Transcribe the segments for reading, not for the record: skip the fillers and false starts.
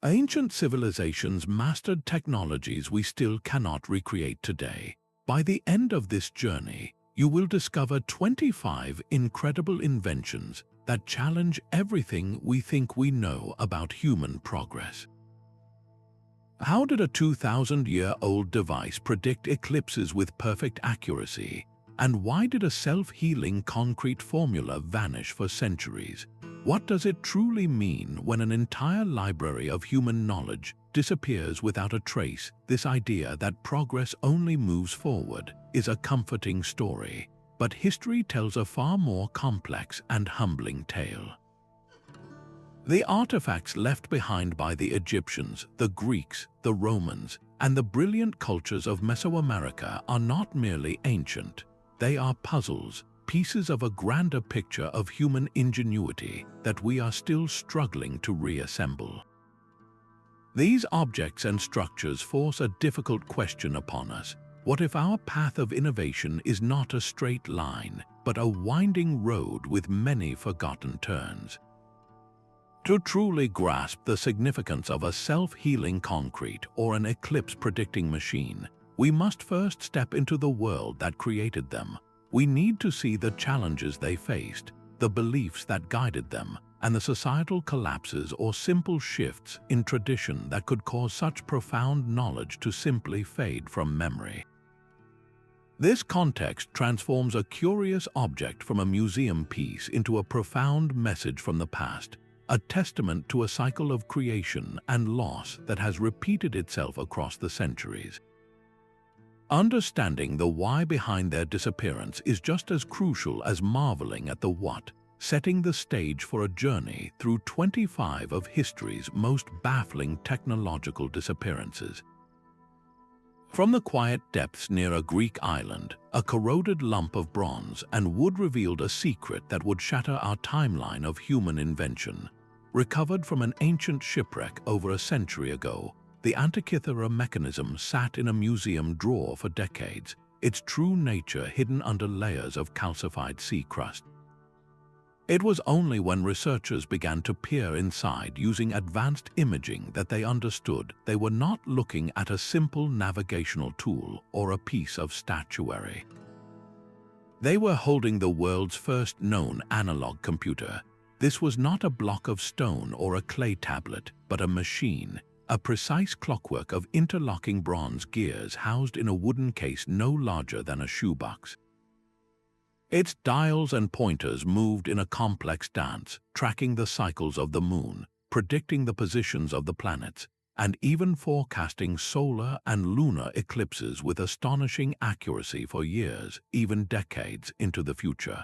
Ancient civilizations mastered technologies we still cannot recreate today. By the end of this journey, you will discover 25 incredible inventions that challenge everything we think we know about human progress. How did a 2,000-year-old device predict eclipses with perfect accuracy? And why did a self-healing concrete formula vanish for centuries? What does it truly mean when an entire library of human knowledge disappears without a trace? This idea that progress only moves forward is a comforting story, but history tells a far more complex and humbling tale. The artifacts left behind by the Egyptians, the Greeks, the Romans, and the brilliant cultures of Mesoamerica are not merely ancient. They are puzzles, pieces of a grander picture of human ingenuity that we are still struggling to reassemble. These objects and structures force a difficult question upon us. What if our path of innovation is not a straight line, but a winding road with many forgotten turns? To truly grasp the significance of a self-healing concrete or an eclipse-predicting machine, we must first step into the world that created them. We need to see the challenges they faced, the beliefs that guided them, and the societal collapses or simple shifts in tradition that could cause such profound knowledge to simply fade from memory. This context transforms a curious object from a museum piece into a profound message from the past, a testament to a cycle of creation and loss that has repeated itself across the centuries. Understanding the why behind their disappearance is just as crucial as marveling at the what, setting the stage for a journey through 25 of history's most baffling technological disappearances. From the quiet depths near a Greek island, a corroded lump of bronze and wood revealed a secret that would shatter our timeline of human invention. Recovered from an ancient shipwreck over a century ago, the Antikythera Mechanism sat in a museum drawer for decades, its true nature hidden under layers of calcified sea crust. It was only when researchers began to peer inside using advanced imaging that they understood they were not looking at a simple navigational tool or a piece of statuary. They were holding the world's first known analog computer. This was not a block of stone or a clay tablet, but a machine, a precise clockwork of interlocking bronze gears housed in a wooden case no larger than a shoebox. Its dials and pointers moved in a complex dance, tracking the cycles of the moon, predicting the positions of the planets, and even forecasting solar and lunar eclipses with astonishing accuracy for years, even decades, into the future.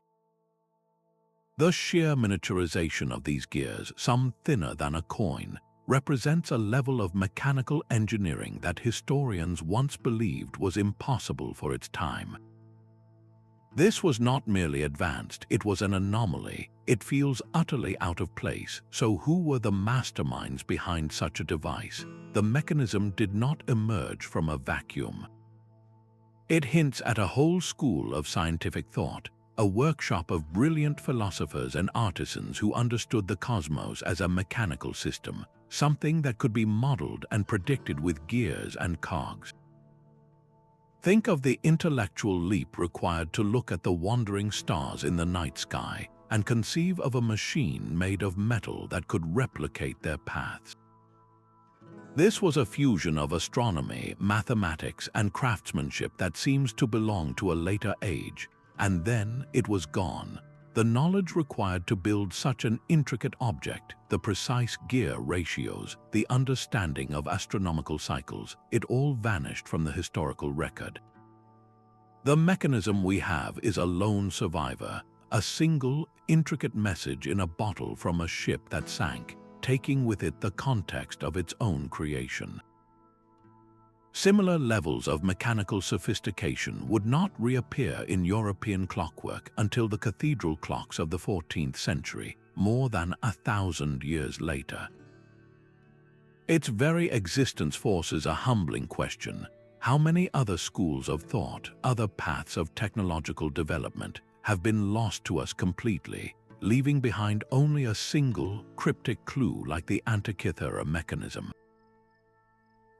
The sheer miniaturization of these gears, some thinner than a coin, represents a level of mechanical engineering that historians once believed was impossible for its time. This was not merely advanced, it was an anomaly. It feels utterly out of place. So who were the masterminds behind such a device? The mechanism did not emerge from a vacuum. It hints at a whole school of scientific thought, a workshop of brilliant philosophers and artisans who understood the cosmos as a mechanical system, something that could be modeled and predicted with gears and cogs. Think of the intellectual leap required to look at the wandering stars in the night sky and conceive of a machine made of metal that could replicate their paths. This was a fusion of astronomy, mathematics, and craftsmanship that seems to belong to a later age, and then it was gone. The knowledge required to build such an intricate object, the precise gear ratios, the understanding of astronomical cycles, it all vanished from the historical record. The mechanism we have is a lone survivor, a single, intricate message in a bottle from a ship that sank, taking with it the context of its own creation. Similar levels of mechanical sophistication would not reappear in European clockwork until the cathedral clocks of the 14th century, more than 1,000 years later. Its very existence forces a humbling question. How many other schools of thought, other paths of technological development, have been lost to us completely? leaving behind only a single, cryptic clue like the Antikythera Mechanism.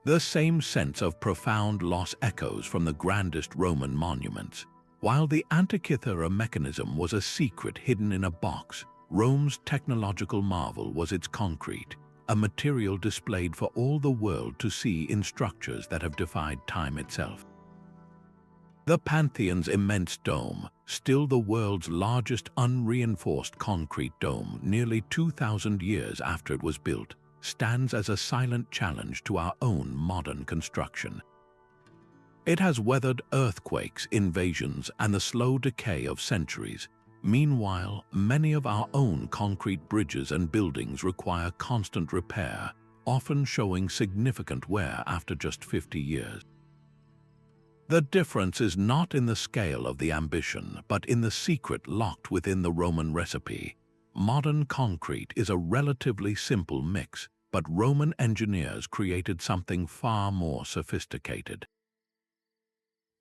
The same sense of profound loss echoes from the grandest Roman monuments. While the Antikythera Mechanism was a secret hidden in a box, Rome's technological marvel was its concrete, a material displayed for all the world to see in structures that have defied time itself. The Pantheon's immense dome, still the world's largest unreinforced concrete dome nearly 2,000 years after it was built, stands as a silent challenge to our own modern construction. It has weathered earthquakes, invasions, and the slow decay of centuries. Meanwhile, many of our own concrete bridges and buildings require constant repair, often showing significant wear after just 50 years. The difference is not in the scale of the ambition, but in the secret locked within the Roman recipe. Modern concrete is a relatively simple mix, but Roman engineers created something far more sophisticated.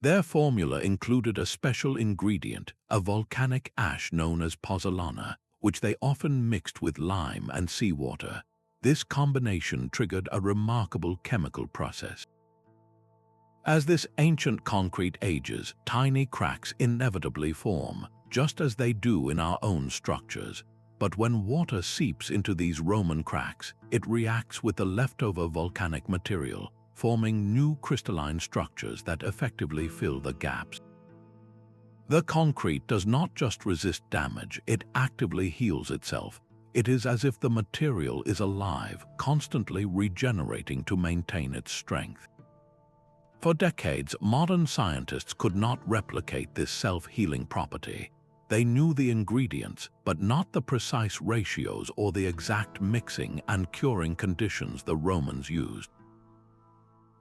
Their formula included a special ingredient, a volcanic ash known as pozzolana, which they often mixed with lime and seawater. This combination triggered a remarkable chemical process. As this ancient concrete ages, tiny cracks inevitably form, just as they do in our own structures. But when water seeps into these Roman cracks, it reacts with the leftover volcanic material, forming new crystalline structures that effectively fill the gaps. The concrete does not just resist damage, it actively heals itself. It is as if the material is alive, constantly regenerating to maintain its strength. For decades, modern scientists could not replicate this self-healing property. They knew the ingredients, but not the precise ratios or the exact mixing and curing conditions the Romans used.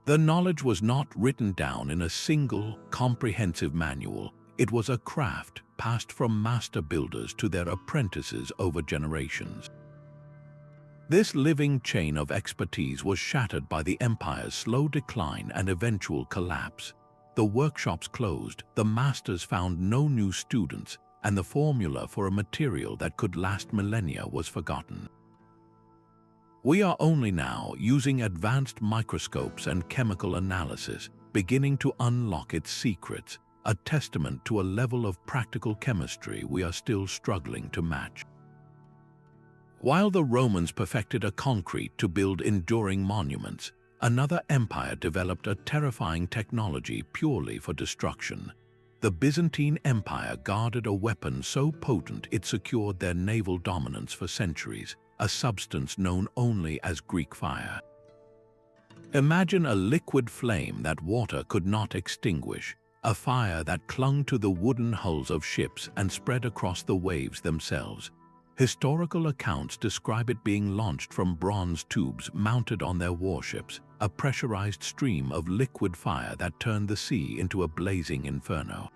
The knowledge was not written down in a single, comprehensive manual. It was a craft passed from master builders to their apprentices over generations. This living chain of expertise was shattered by the empire's slow decline and eventual collapse. The workshops closed, the masters found no new students, and the formula for a material that could last millennia was forgotten. We are only now, using advanced microscopes and chemical analysis, beginning to unlock its secrets, a testament to a level of practical chemistry we are still struggling to match. While the Romans perfected a concrete to build enduring monuments, another empire developed a terrifying technology purely for destruction. The Byzantine Empire guarded a weapon so potent it secured their naval dominance for centuries, a substance known only as Greek fire. Imagine a liquid flame that water could not extinguish, a fire that clung to the wooden hulls of ships and spread across the waves themselves. Historical accounts describe it being launched from bronze tubes mounted on their warships, a pressurized stream of liquid fire that turned the sea into a blazing inferno.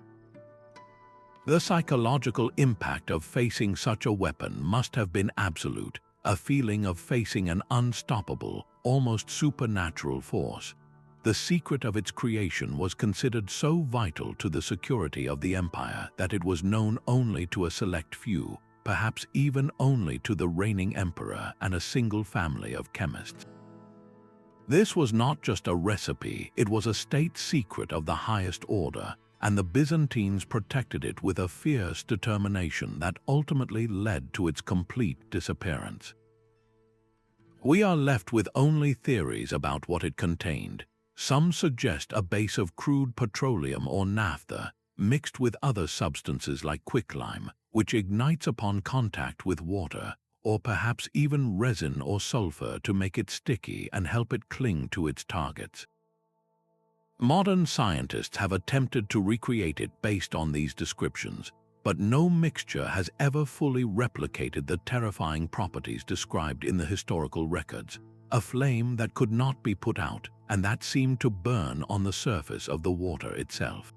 The psychological impact of facing such a weapon must have been absolute, a feeling of facing an unstoppable, almost supernatural force. The secret of its creation was considered so vital to the security of the empire that it was known only to a select few, perhaps even only to the reigning emperor and a single family of chemists. This was not just a recipe, it was a state secret of the highest order, and the Byzantines protected it with a fierce determination that ultimately led to its complete disappearance. We are left with only theories about what it contained. Some suggest a base of crude petroleum or naphtha, mixed with other substances like quicklime, which ignites upon contact with water, or perhaps even resin or sulfur to make it sticky and help it cling to its targets. Modern scientists have attempted to recreate it based on these descriptions, but no mixture has ever fully replicated the terrifying properties described in the historical records, a flame that could not be put out and that seemed to burn on the surface of the water itself.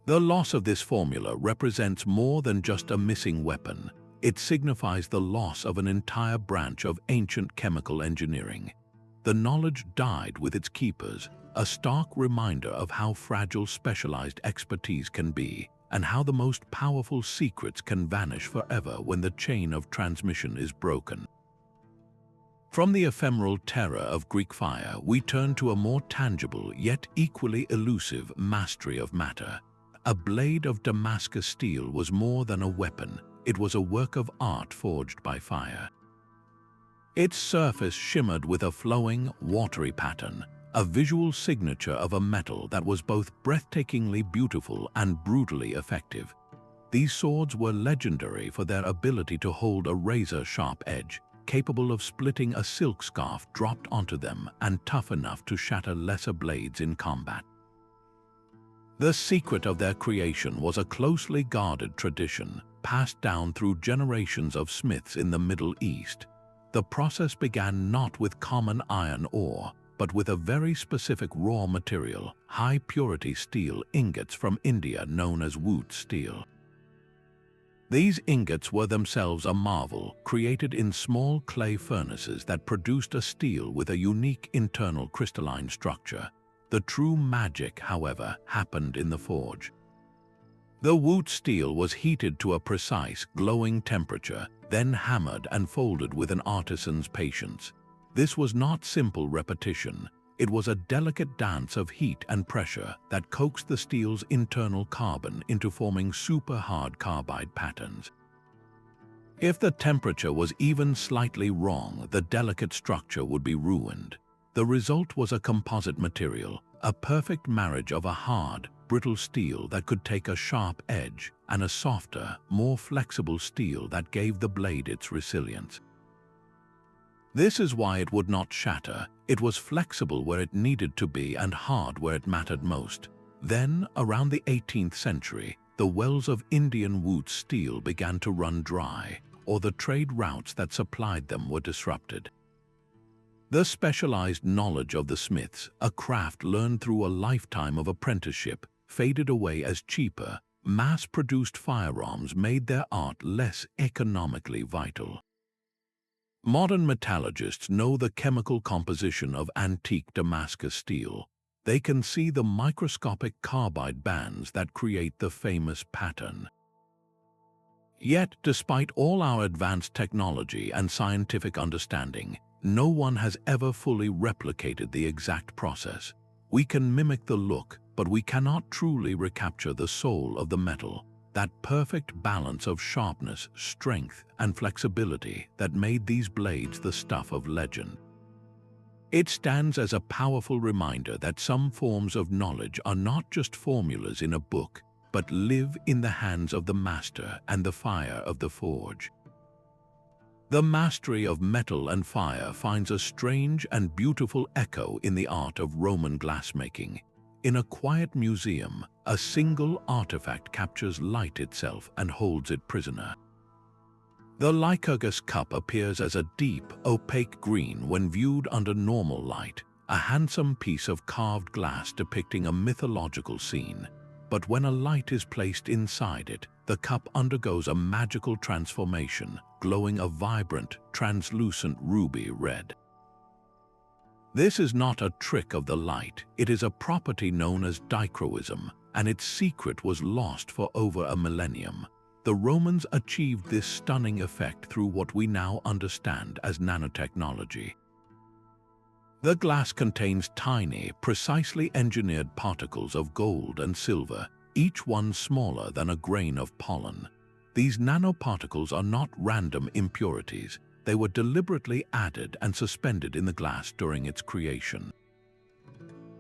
The loss of this formula represents more than just a missing weapon. It signifies the loss of an entire branch of ancient chemical engineering. The knowledge died with its keepers, a stark reminder of how fragile specialized expertise can be, and how the most powerful secrets can vanish forever when the chain of transmission is broken. From the ephemeral terror of Greek fire, we turn to a more tangible yet equally elusive mastery of matter. A blade of Damascus steel was more than a weapon, it was a work of art forged by fire. Its surface shimmered with a flowing, watery pattern, a visual signature of a metal that was both breathtakingly beautiful and brutally effective. These swords were legendary for their ability to hold a razor-sharp edge, capable of splitting a silk scarf dropped onto them and tough enough to shatter lesser blades in combat. The secret of their creation was a closely guarded tradition, passed down through generations of smiths in the Middle East. The process began not with common iron ore, but with a very specific raw material, high-purity steel ingots from India known as Wootz steel. These ingots were themselves a marvel, created in small clay furnaces that produced a steel with a unique internal crystalline structure. The true magic, however, happened in the forge. The Wootz steel was heated to a precise, glowing temperature, then hammered and folded with an artisan's patience. This was not simple repetition. It was a delicate dance of heat and pressure that coaxed the steel's internal carbon into forming super-hard carbide patterns. If the temperature was even slightly wrong, the delicate structure would be ruined. The result was a composite material, a perfect marriage of a hard, brittle steel that could take a sharp edge and a softer, more flexible steel that gave the blade its resilience. This is why it would not shatter. It was flexible where it needed to be and hard where it mattered most. Then, around the 18th century, the wells of Indian Wootz steel began to run dry, or the trade routes that supplied them were disrupted. The specialized knowledge of the smiths, a craft learned through a lifetime of apprenticeship, faded away as cheaper, mass-produced firearms made their art less economically vital. Modern metallurgists know the chemical composition of antique Damascus steel. They can see the microscopic carbide bands that create the famous pattern. Yet, despite all our advanced technology and scientific understanding, no one has ever fully replicated the exact process. We can mimic the look, but we cannot truly recapture the soul of the metal, that perfect balance of sharpness, strength, and flexibility that made these blades the stuff of legend. It stands as a powerful reminder that some forms of knowledge are not just formulas in a book, but live in the hands of the master and the fire of the forge. The mastery of metal and fire finds a strange and beautiful echo in the art of Roman glassmaking. In a quiet museum, a single artifact captures light itself and holds it prisoner. The Lycurgus cup appears as a deep, opaque green when viewed under normal light, a handsome piece of carved glass depicting a mythological scene. But when a light is placed inside it, the cup undergoes a magical transformation, glowing a vibrant, translucent ruby red. This is not a trick of the light, it is a property known as dichroism, and its secret was lost for over a millennium. The Romans achieved this stunning effect through what we now understand as nanotechnology. The glass contains tiny, precisely engineered particles of gold and silver, each one smaller than a grain of pollen. These nanoparticles are not random impurities. They were deliberately added and suspended in the glass during its creation.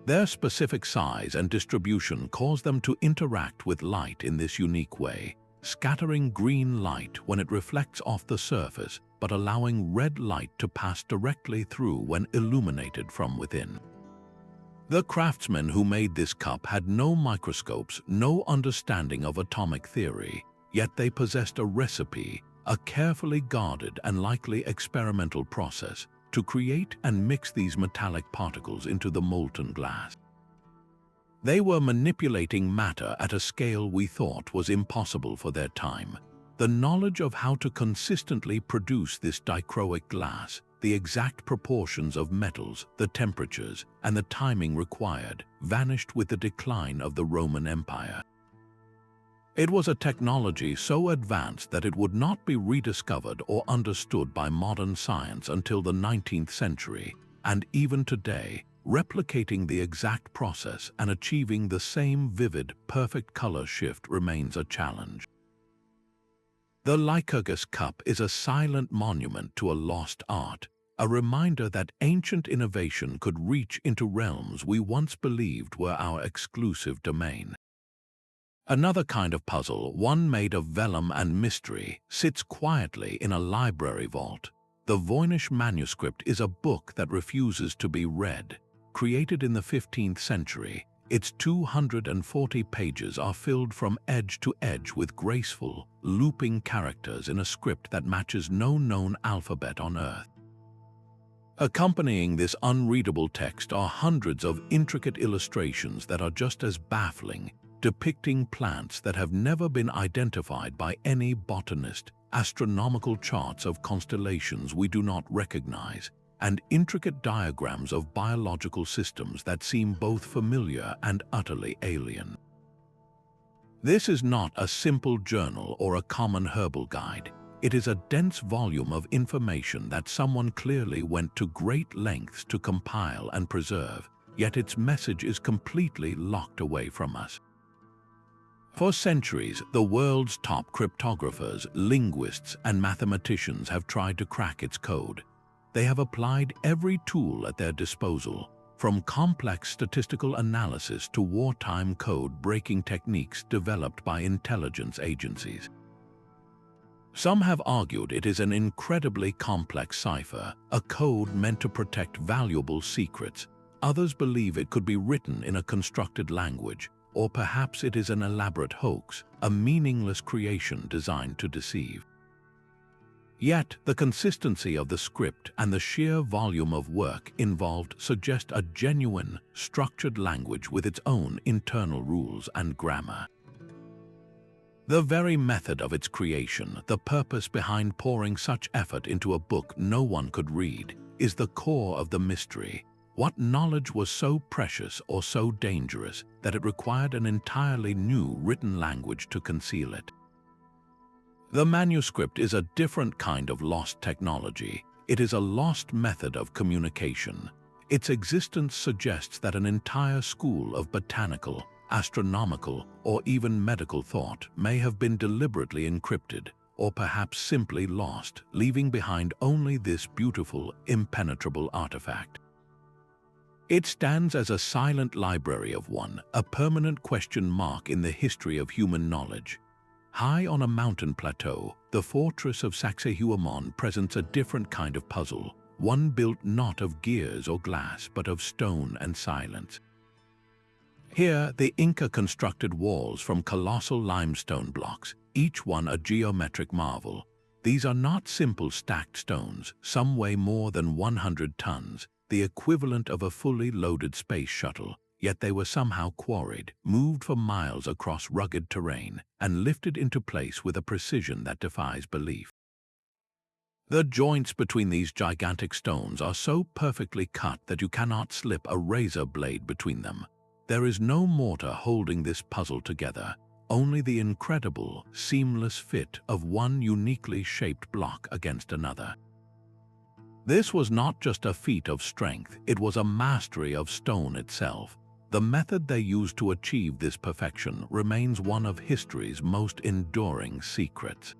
Their specific size and distribution cause them to interact with light in this unique way, scattering green light when it reflects off the surface, but allowing red light to pass directly through when illuminated from within. The craftsmen who made this cup had no microscopes, no understanding of atomic theory, yet they possessed a recipe, a carefully guarded and likely experimental process to create and mix these metallic particles into the molten glass. They were manipulating matter at a scale we thought was impossible for their time. The knowledge of how to consistently produce this dichroic glass, the exact proportions of metals, the temperatures, and the timing required, vanished with the decline of the Roman Empire. It was a technology so advanced that it would not be rediscovered or understood by modern science until the 19th century, and even today, replicating the exact process and achieving the same vivid, perfect color shift remains a challenge. The Lycurgus cup is a silent monument to a lost art, a reminder that ancient innovation could reach into realms we once believed were our exclusive domain. Another kind of puzzle, one made of vellum and mystery, sits quietly in a library vault. The Voynich manuscript is a book that refuses to be read. Created in the 15th century, its 240 pages are filled from edge to edge with graceful, looping characters in a script that matches no known alphabet on Earth. Accompanying this unreadable text are hundreds of intricate illustrations that are just as baffling, depicting plants that have never been identified by any botanist, astronomical charts of constellations we do not recognize, and intricate diagrams of biological systems that seem both familiar and utterly alien. This is not a simple journal or a common herbal guide. It is a dense volume of information that someone clearly went to great lengths to compile and preserve, yet its message is completely locked away from us. For centuries, the world's top cryptographers, linguists, and mathematicians have tried to crack its code. They have applied every tool at their disposal, from complex statistical analysis to wartime code-breaking techniques developed by intelligence agencies. Some have argued it is an incredibly complex cipher, a code meant to protect valuable secrets. Others believe it could be written in a constructed language, or perhaps it is an elaborate hoax, a meaningless creation designed to deceive. Yet, the consistency of the script and the sheer volume of work involved suggest a genuine, structured language with its own internal rules and grammar. The very method of its creation, the purpose behind pouring such effort into a book no one could read, is the core of the mystery. What knowledge was so precious or so dangerous that it required an entirely new written language to conceal it? The manuscript is a different kind of lost technology. It is a lost method of communication. Its existence suggests that an entire school of botanical, astronomical, or even medical thought may have been deliberately encrypted, or perhaps simply lost, leaving behind only this beautiful, impenetrable artifact. It stands as a silent library of one, a permanent question mark in the history of human knowledge. High on a mountain plateau, the fortress of Sacsayhuaman presents a different kind of puzzle, one built not of gears or glass, but of stone and silence. Here, the Inca constructed walls from colossal limestone blocks, each one a geometric marvel. These are not simple stacked stones, some weigh more than 100 tons, the equivalent of a fully loaded space shuttle. Yet they were somehow quarried, moved for miles across rugged terrain, and lifted into place with a precision that defies belief. The joints between these gigantic stones are so perfectly cut that you cannot slip a razor blade between them. There is no mortar holding this puzzle together, only the incredible, seamless fit of one uniquely shaped block against another. This was not just a feat of strength, it was a mastery of stone itself. The method they used to achieve this perfection remains one of history's most enduring secrets.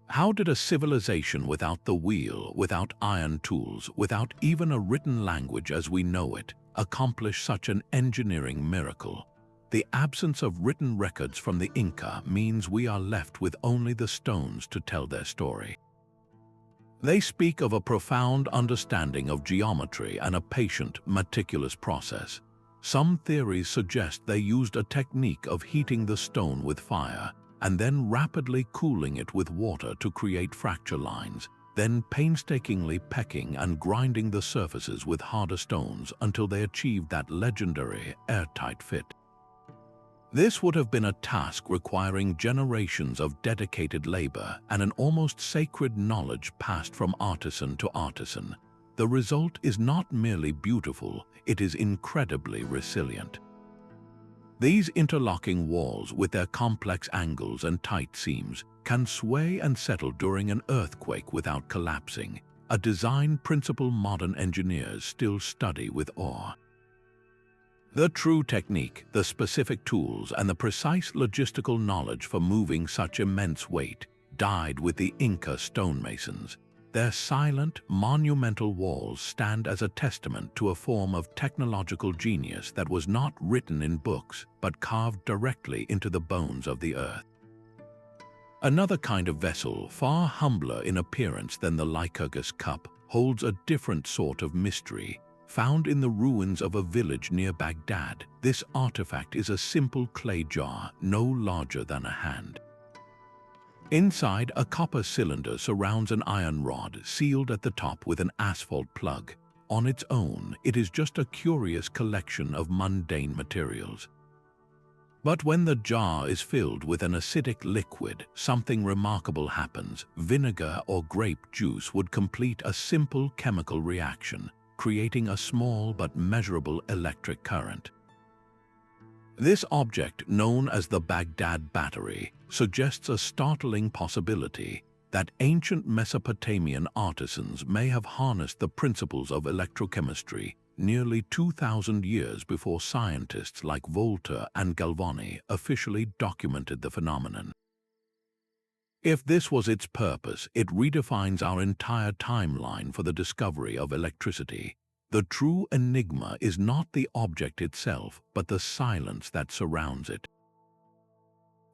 How did a civilization without the wheel, without iron tools, without even a written language as we know it, accomplish such an engineering miracle? The absence of written records from the Inca means we are left with only the stones to tell their story. They speak of a profound understanding of geometry and a patient, meticulous process. Some theories suggest they used a technique of heating the stone with fire and then rapidly cooling it with water to create fracture lines, then painstakingly pecking and grinding the surfaces with harder stones until they achieved that legendary airtight fit. This would have been a task requiring generations of dedicated labor and an almost sacred knowledge passed from artisan to artisan. The result is not merely beautiful, it is incredibly resilient. These interlocking walls, with their complex angles and tight seams, can sway and settle during an earthquake without collapsing, a design principle modern engineers still study with awe. The true technique, the specific tools, and the precise logistical knowledge for moving such immense weight died with the Inca stonemasons. Their silent, monumental walls stand as a testament to a form of technological genius that was not written in books, but carved directly into the bones of the earth. Another kind of vessel, far humbler in appearance than the Lycurgus cup, holds a different sort of mystery. Found in the ruins of a village near Baghdad, this artifact is a simple clay jar, no larger than a hand. Inside, a copper cylinder surrounds an iron rod, sealed at the top with an asphalt plug. On its own, it is just a curious collection of mundane materials. But when the jar is filled with an acidic liquid, something remarkable happens. Vinegar or grape juice would complete a simple chemical reaction, creating a small but measurable electric current. This object, known as the Baghdad Battery, suggests a startling possibility that ancient Mesopotamian artisans may have harnessed the principles of electrochemistry nearly 2,000 years before scientists like Volta and Galvani officially documented the phenomenon. If this was its purpose, it redefines our entire timeline for the discovery of electricity. The true enigma is not the object itself, but the silence that surrounds it.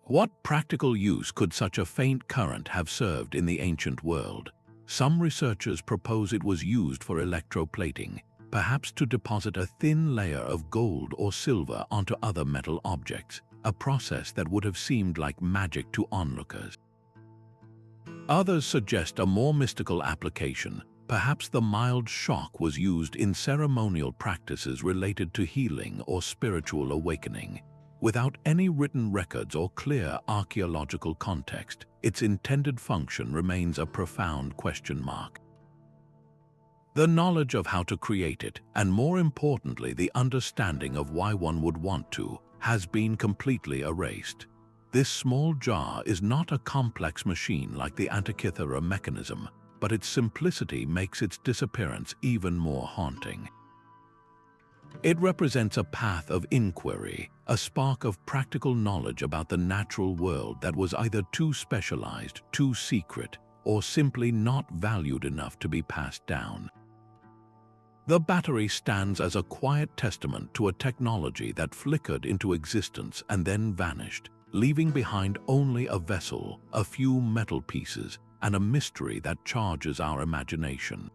What practical use could such a faint current have served in the ancient world? Some researchers propose it was used for electroplating, perhaps to deposit a thin layer of gold or silver onto other metal objects, a process that would have seemed like magic to onlookers. Others suggest a more mystical application. Perhaps the mild shock was used in ceremonial practices related to healing or spiritual awakening. Without any written records or clear archaeological context, its intended function remains a profound question mark. The knowledge of how to create it, and more importantly, the understanding of why one would want to, has been completely erased. This small jar is not a complex machine like the Antikythera Mechanism, but its simplicity makes its disappearance even more haunting. It represents a path of inquiry, a spark of practical knowledge about the natural world that was either too specialized, too secret, or simply not valued enough to be passed down. The battery stands as a quiet testament to a technology that flickered into existence and then vanished, leaving behind only a vessel, a few metal pieces, and a mystery that charges our imagination.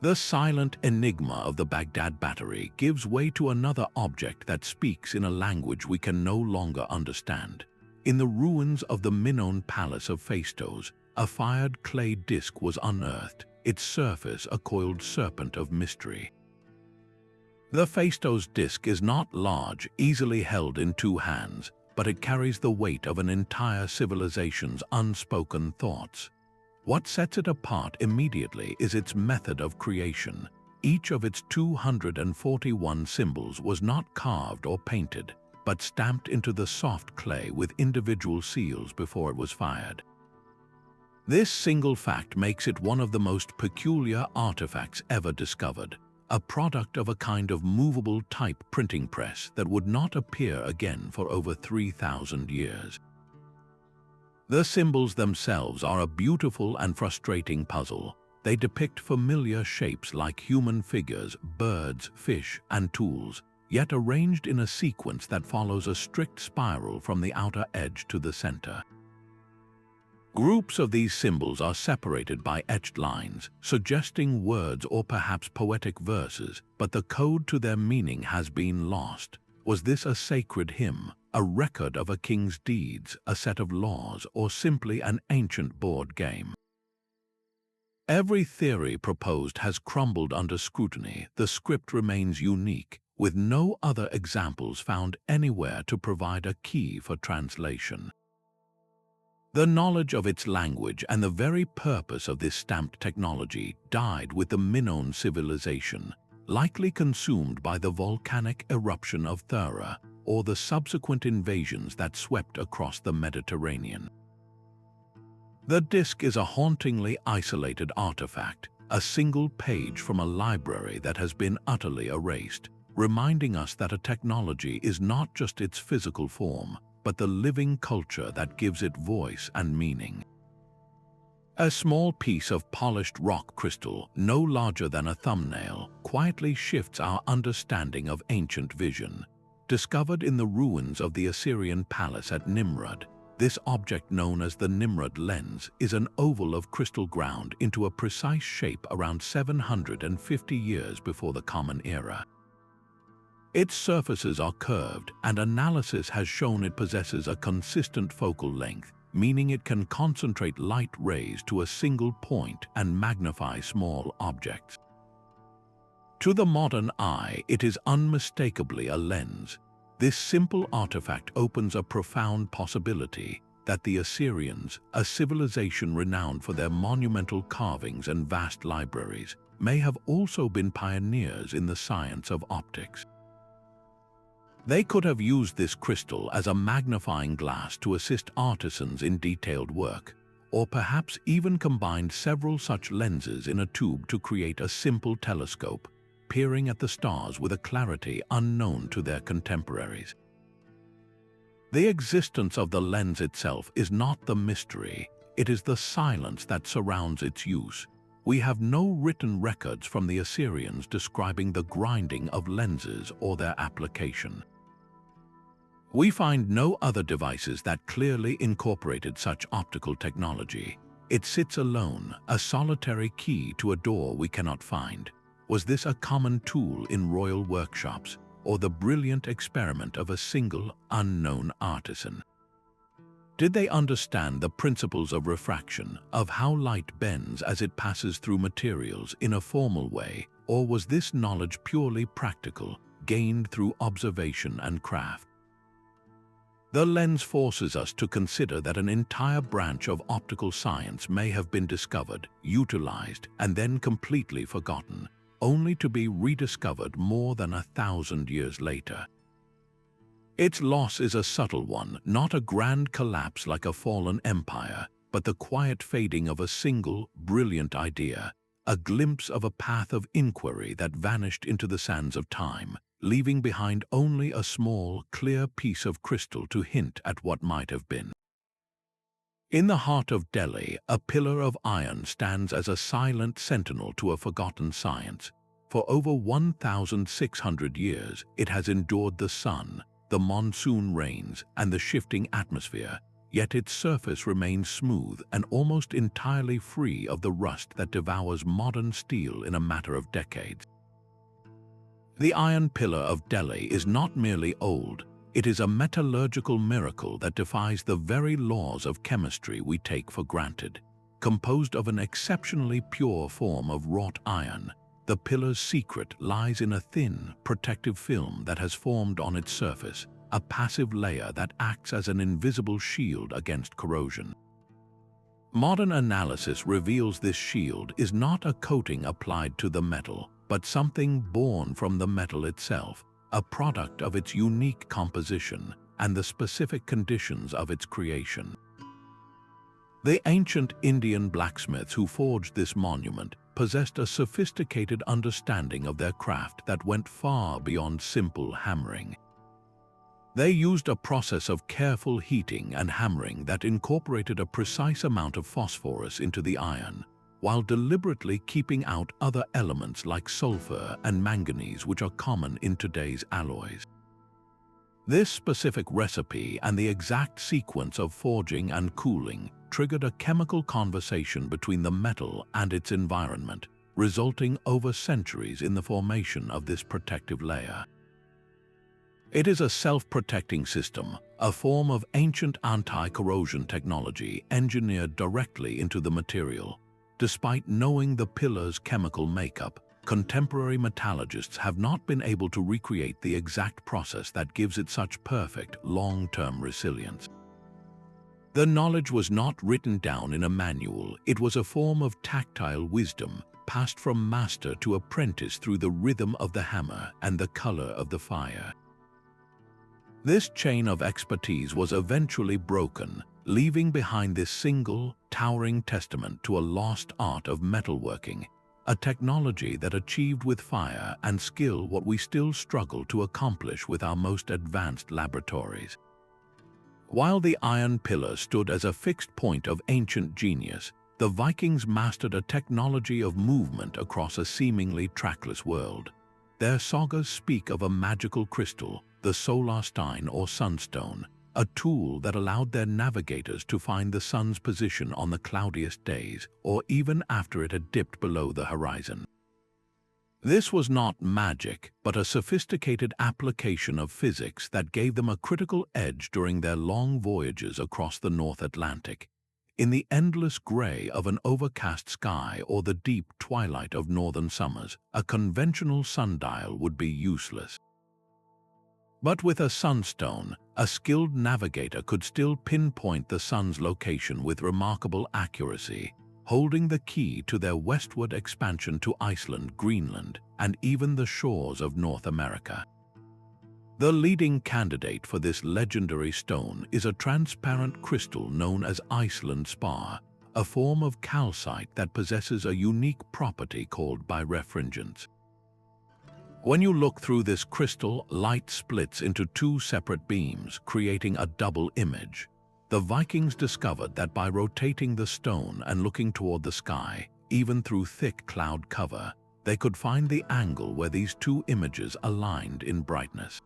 The silent enigma of the Baghdad Battery gives way to another object that speaks in a language we can no longer understand. In the ruins of the Minoan palace of Phaistos, a fired clay disc was unearthed, its surface a coiled serpent of mystery. The Phaistos disc is not large, easily held in two hands, but it carries the weight of an entire civilization's unspoken thoughts. What sets it apart immediately is its method of creation. Each of its 241 symbols was not carved or painted, but stamped into the soft clay with individual seals before it was fired. This single fact makes it one of the most peculiar artifacts ever discovered, a product of a kind of movable type printing press that would not appear again for over 3,000 years. The symbols themselves are a beautiful and frustrating puzzle. They depict familiar shapes like human figures, birds, fish, and tools, yet arranged in a sequence that follows a strict spiral from the outer edge to the center. Groups of these symbols are separated by etched lines, suggesting words or perhaps poetic verses, but the code to their meaning has been lost. Was this a sacred hymn, a record of a king's deeds, a set of laws, or simply an ancient board game? Every theory proposed has crumbled under scrutiny. The script remains unique, with no other examples found anywhere to provide a key for translation. The knowledge of its language and the very purpose of this stamped technology died with the Minoan civilization, likely consumed by the volcanic eruption of Thera, or the subsequent invasions that swept across the Mediterranean. The disc is a hauntingly isolated artifact, a single page from a library that has been utterly erased, reminding us that a technology is not just its physical form, but the living culture that gives it voice and meaning. A small piece of polished rock crystal, no larger than a thumbnail, quietly shifts our understanding of ancient vision. Discovered in the ruins of the Assyrian palace at Nimrud, this object, known as the Nimrud lens, is an oval of crystal ground into a precise shape around 750 years before the Common Era. Its surfaces are curved, and analysis has shown it possesses a consistent focal length, meaning it can concentrate light rays to a single point and magnify small objects. To the modern eye, it is unmistakably a lens. This simple artifact opens a profound possibility that the Assyrians, a civilization renowned for their monumental carvings and vast libraries, may have also been pioneers in the science of optics. They could have used this crystal as a magnifying glass to assist artisans in detailed work, or perhaps even combined several such lenses in a tube to create a simple telescope, peering at the stars with a clarity unknown to their contemporaries. The existence of the lens itself is not the mystery, it is the silence that surrounds its use. We have no written records from the Assyrians describing the grinding of lenses or their application. We find no other devices that clearly incorporated such optical technology. It sits alone, a solitary key to a door we cannot find. Was this a common tool in royal workshops, or the brilliant experiment of a single, unknown artisan? Did they understand the principles of refraction, of how light bends as it passes through materials in a formal way, or was this knowledge purely practical, gained through observation and craft? The lens forces us to consider that an entire branch of optical science may have been discovered, utilized, and then completely forgotten, only to be rediscovered more than 1,000 years later. Its loss is a subtle one, not a grand collapse like a fallen empire, but the quiet fading of a single, brilliant idea, a glimpse of a path of inquiry that vanished into the sands of time, leaving behind only a small, clear piece of crystal to hint at what might have been. In the heart of Delhi, a pillar of iron stands as a silent sentinel to a forgotten science. For over 1,600 years, it has endured the sun, the monsoon rains, and the shifting atmosphere, yet its surface remains smooth and almost entirely free of the rust that devours modern steel in a matter of decades. The iron pillar of Delhi is not merely old, it is a metallurgical miracle that defies the very laws of chemistry we take for granted. Composed of an exceptionally pure form of wrought iron, the pillar's secret lies in a thin, protective film that has formed on its surface, a passive layer that acts as an invisible shield against corrosion. Modern analysis reveals this shield is not a coating applied to the metal, but something born from the metal itself, a product of its unique composition and the specific conditions of its creation. The ancient Indian blacksmiths who forged this monument possessed a sophisticated understanding of their craft that went far beyond simple hammering. They used a process of careful heating and hammering that incorporated a precise amount of phosphorus into the iron, while deliberately keeping out other elements like sulfur and manganese which are common in today's alloys. This specific recipe and the exact sequence of forging and cooling triggered a chemical conversation between the metal and its environment, resulting over centuries in the formation of this protective layer. It is a self-protecting system, a form of ancient anti-corrosion technology engineered directly into the material. Despite knowing the pillar's chemical makeup, contemporary metallurgists have not been able to recreate the exact process that gives it such perfect, long-term resilience. The knowledge was not written down in a manual, it was a form of tactile wisdom, passed from master to apprentice through the rhythm of the hammer and the color of the fire. This chain of expertise was eventually broken, leaving behind this single, towering testament to a lost art of metalworking, a technology that achieved with fire and skill what we still struggle to accomplish with our most advanced laboratories. While the iron pillar stood as a fixed point of ancient genius, the Vikings mastered a technology of movement across a seemingly trackless world. Their sagas speak of a magical crystal, the solarstein or sunstone, a tool that allowed their navigators to find the sun's position on the cloudiest days, or even after it had dipped below the horizon. This was not magic, but a sophisticated application of physics that gave them a critical edge during their long voyages across the North Atlantic. In the endless gray of an overcast sky or the deep twilight of northern summers, a conventional sundial would be useless. But with a sunstone, a skilled navigator could still pinpoint the sun's location with remarkable accuracy, holding the key to their westward expansion to Iceland, Greenland, and even the shores of North America. The leading candidate for this legendary stone is a transparent crystal known as Iceland spar, a form of calcite that possesses a unique property called birefringence. When you look through this crystal, light splits into two separate beams, creating a double image. The Vikings discovered that by rotating the stone and looking toward the sky, even through thick cloud cover, they could find the angle where these two images aligned in brightness.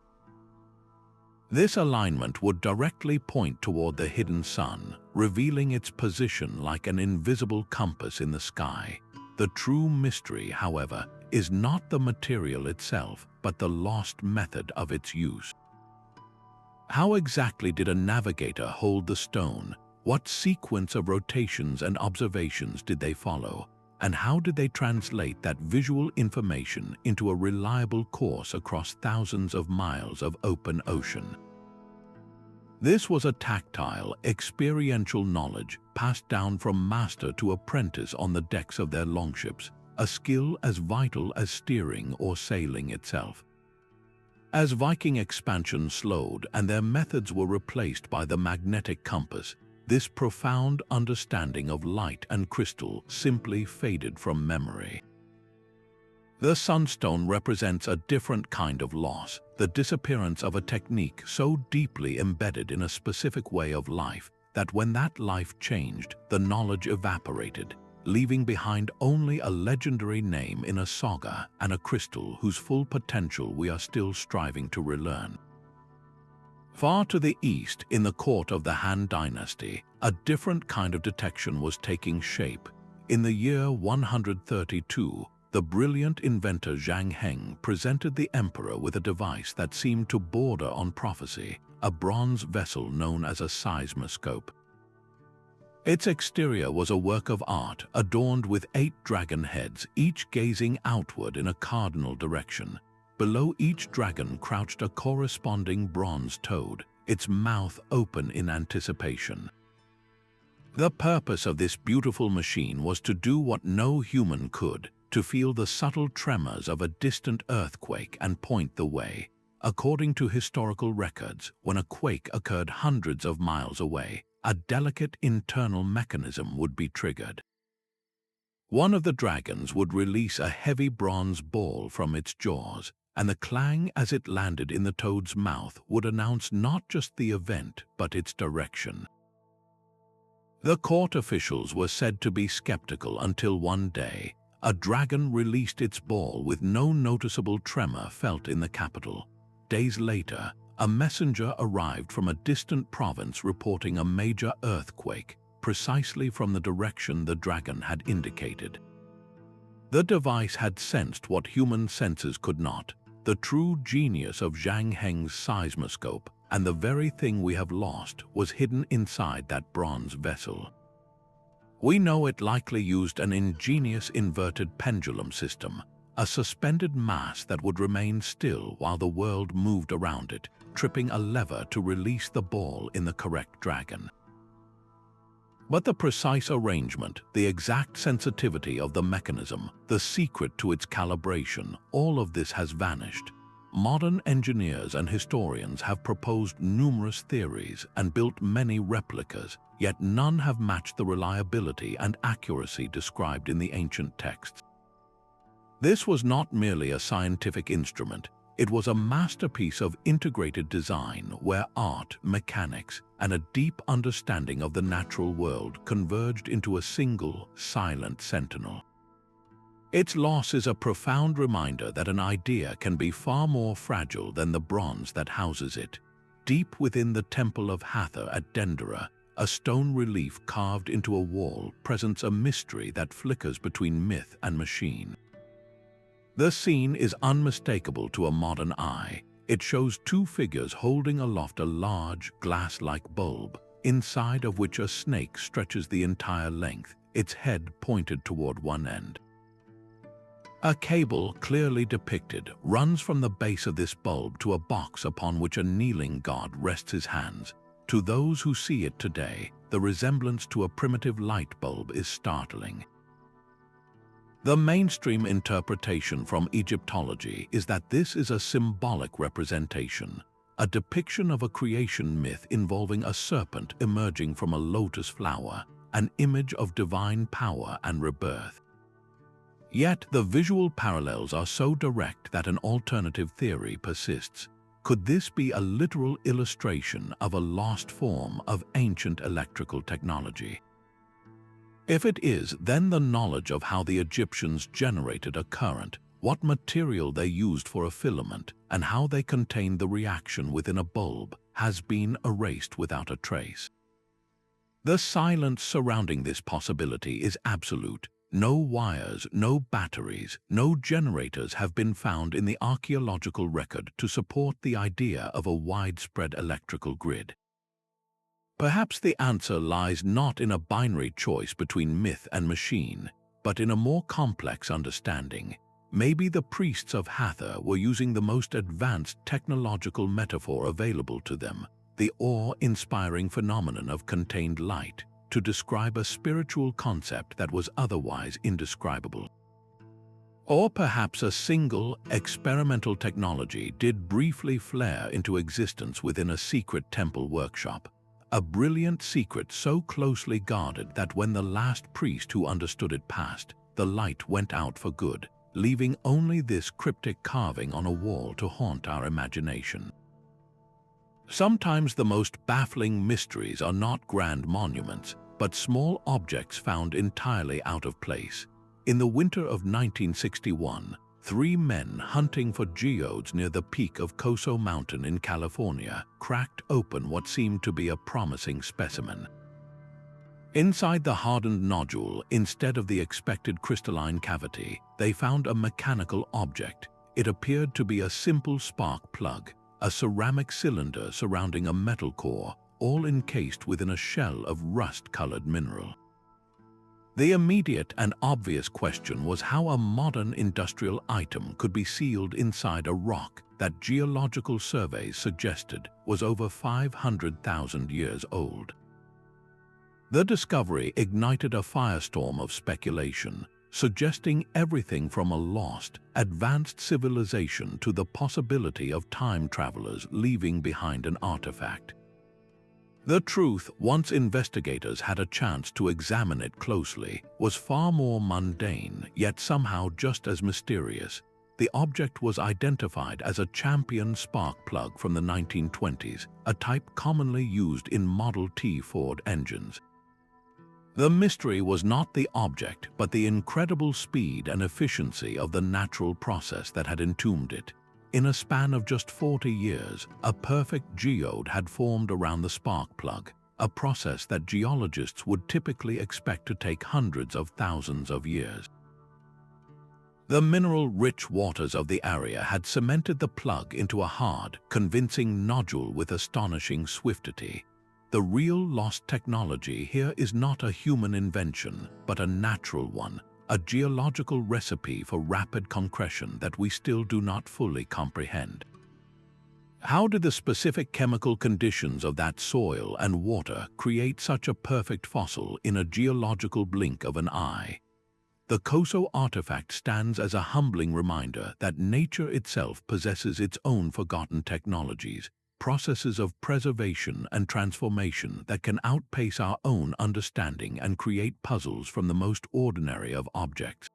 This alignment would directly point toward the hidden sun, revealing its position like an invisible compass in the sky. The true mystery, however, is not the material itself, but the lost method of its use. How exactly did a navigator hold the stone? What sequence of rotations and observations did they follow? And how did they translate that visual information into a reliable course across thousands of miles of open ocean? This was a tactile, experiential knowledge passed down from master to apprentice on the decks of their longships, a skill as vital as steering or sailing itself. As Viking expansion slowed and their methods were replaced by the magnetic compass, this profound understanding of light and crystal simply faded from memory. The sunstone represents a different kind of loss, the disappearance of a technique so deeply embedded in a specific way of life that when that life changed, the knowledge evaporated, leaving behind only a legendary name in a saga and a crystal whose full potential we are still striving to relearn. Far to the east, in the court of the Han dynasty, a different kind of detection was taking shape. In the year 132, the brilliant inventor Zhang Heng presented the emperor with a device that seemed to border on prophecy, a bronze vessel known as a seismoscope. Its exterior was a work of art adorned with 8 dragon heads, each gazing outward in a cardinal direction. Below each dragon crouched a corresponding bronze toad, its mouth open in anticipation. The purpose of this beautiful machine was to do what no human could, to feel the subtle tremors of a distant earthquake and point the way. According to historical records, when a quake occurred hundreds of miles away, a delicate internal mechanism would be triggered. One of the dragons would release a heavy bronze ball from its jaws, and the clang as it landed in the toad's mouth would announce not just the event, but its direction. The court officials were said to be skeptical until one day, a dragon released its ball with no noticeable tremor felt in the capital. Days later, a messenger arrived from a distant province reporting a major earthquake, precisely from the direction the dragon had indicated. The device had sensed what human senses could not, the true genius of Zhang Heng's seismoscope, and the very thing we have lost was hidden inside that bronze vessel. We know it likely used an ingenious inverted pendulum system, a suspended mass that would remain still while the world moved around it, tripping a lever to release the ball in the correct dragon. But the precise arrangement, the exact sensitivity of the mechanism, the secret to its calibration, all of this has vanished. modern engineers and historians have proposed numerous theories and built many replicas, yet none have matched the reliability and accuracy described in the ancient texts. This was not merely a scientific instrument, it was a masterpiece of integrated design where art, mechanics, and a deep understanding of the natural world converged into a single, silent sentinel. Its loss is a profound reminder that an idea can be far more fragile than the bronze that houses it. Deep within the Temple of Hathor at Dendera, a stone relief carved into a wall presents a mystery that flickers between myth and machine. The scene is unmistakable to a modern eye. It shows two figures holding aloft a large, glass-like bulb, inside of which a snake stretches the entire length, its head pointed toward one end. A cable, clearly depicted, runs from the base of this bulb to a box upon which a kneeling god rests his hands. To those who see it today, the resemblance to a primitive light bulb is startling. The mainstream interpretation from Egyptology is that this is a symbolic representation, a depiction of a creation myth involving a serpent emerging from a lotus flower, an image of divine power and rebirth. Yet the visual parallels are so direct that an alternative theory persists. Could this be a literal illustration of a lost form of ancient electrical technology? If it is, then the knowledge of how the Egyptians generated a current, what material they used for a filament, and how they contained the reaction within a bulb has been erased without a trace. The silence surrounding this possibility is absolute. No wires, no batteries, no generators have been found in the archaeological record to support the idea of a widespread electrical grid. Perhaps the answer lies not in a binary choice between myth and machine, but in a more complex understanding. Maybe the priests of Hathor were using the most advanced technological metaphor available to them, the awe-inspiring phenomenon of contained light, to describe a spiritual concept that was otherwise indescribable. Or perhaps a single, experimental technology did briefly flare into existence within a secret temple workshop. A brilliant secret so closely guarded that when the last priest who understood it passed, the light went out for good, leaving only this cryptic carving on a wall to haunt our imagination. Sometimes the most baffling mysteries are not grand monuments, but small objects found entirely out of place. In the winter of 1961, 3 men hunting for geodes near the peak of Coso Mountain in California cracked open what seemed to be a promising specimen. Inside the hardened nodule, instead of the expected crystalline cavity, they found a mechanical object. It appeared to be a simple spark plug, a ceramic cylinder surrounding a metal core, all encased within a shell of rust-colored mineral. The immediate and obvious question was how a modern industrial item could be sealed inside a rock that geological surveys suggested was over 500,000 years old. The discovery ignited a firestorm of speculation, suggesting everything from a lost, advanced civilization to the possibility of time travelers leaving behind an artifact. The truth, once investigators had a chance to examine it closely, was far more mundane, yet somehow just as mysterious. The object was identified as a champion spark plug from the 1920s, a type commonly used in Model T Ford engines. The mystery was not the object, but the incredible speed and efficiency of the natural process that had entombed it. In a span of just 40 years, a perfect geode had formed around the spark plug, a process that geologists would typically expect to take hundreds of thousands of years. The mineral-rich waters of the area had cemented the plug into a hard, convincing nodule with astonishing swiftity. The real lost technology here is not a human invention, but a natural one, a geological recipe for rapid concretion that we still do not fully comprehend. How did the specific chemical conditions of that soil and water create such a perfect fossil in a geological blink of an eye? The Koso artifact stands as a humbling reminder that nature itself possesses its own forgotten technologies, processes of preservation and transformation that can outpace our own understanding and create puzzles from the most ordinary of objects.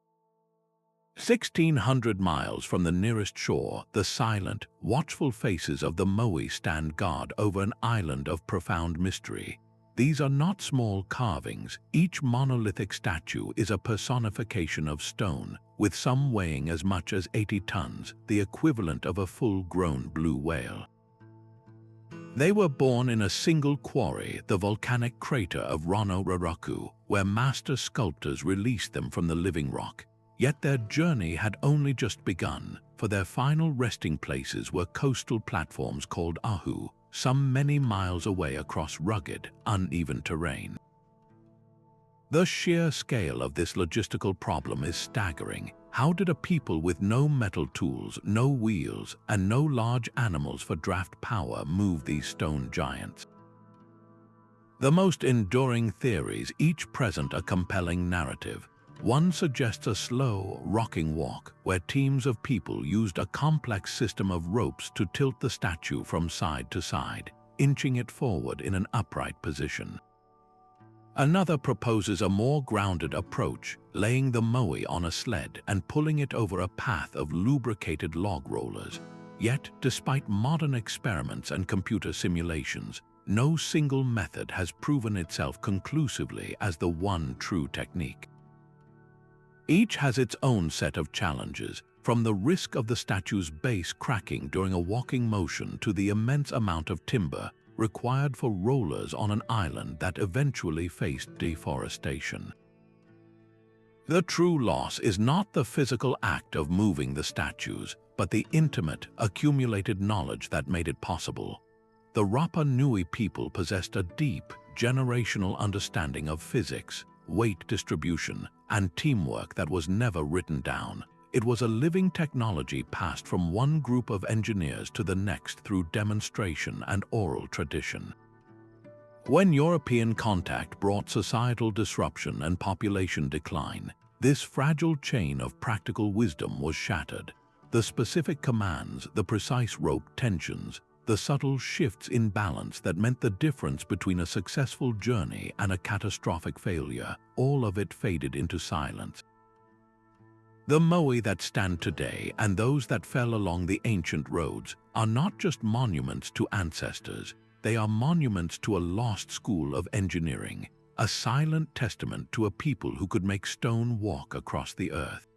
1,600 miles from the nearest shore, the silent, watchful faces of the Moai stand guard over an island of profound mystery. These are not small carvings. Each monolithic statue is a personification of stone, with some weighing as much as 80 tons, the equivalent of a full-grown blue whale. They were born in a single quarry, the volcanic crater of Rono-Raraku, where master sculptors released them from the living rock. Yet their journey had only just begun, for their final resting places were coastal platforms called Ahu, some many miles away across rugged, uneven terrain. The sheer scale of this logistical problem is staggering. How did a people with no metal tools, no wheels, and no large animals for draft power move these stone giants? The most enduring theories each present a compelling narrative. One suggests a slow, rocking walk where teams of people used a complex system of ropes to tilt the statue from side to side, inching it forward in an upright position. Another proposes a more grounded approach, laying the moai on a sled and pulling it over a path of lubricated log rollers. Yet, despite modern experiments and computer simulations, no single method has proven itself conclusively as the one true technique. Each has its own set of challenges, from the risk of the statue's base cracking during a walking motion to the immense amount of timber required for rollers on an island that eventually faced deforestation. The true loss is not the physical act of moving the statues, but the intimate, accumulated knowledge that made it possible. The Rapa Nui people possessed a deep, generational understanding of physics, weight distribution, and teamwork that was never written down. It was a living technology passed from one group of engineers to the next through demonstration and oral tradition. When European contact brought societal disruption and population decline, this fragile chain of practical wisdom was shattered. The specific commands, the precise rope tensions, the subtle shifts in balance that meant the difference between a successful journey and a catastrophic failure, all of it faded into silence. The moai that stand today and those that fell along the ancient roads are not just monuments to ancestors, they are monuments to a lost school of engineering, a silent testament to a people who could make stone walk across the earth.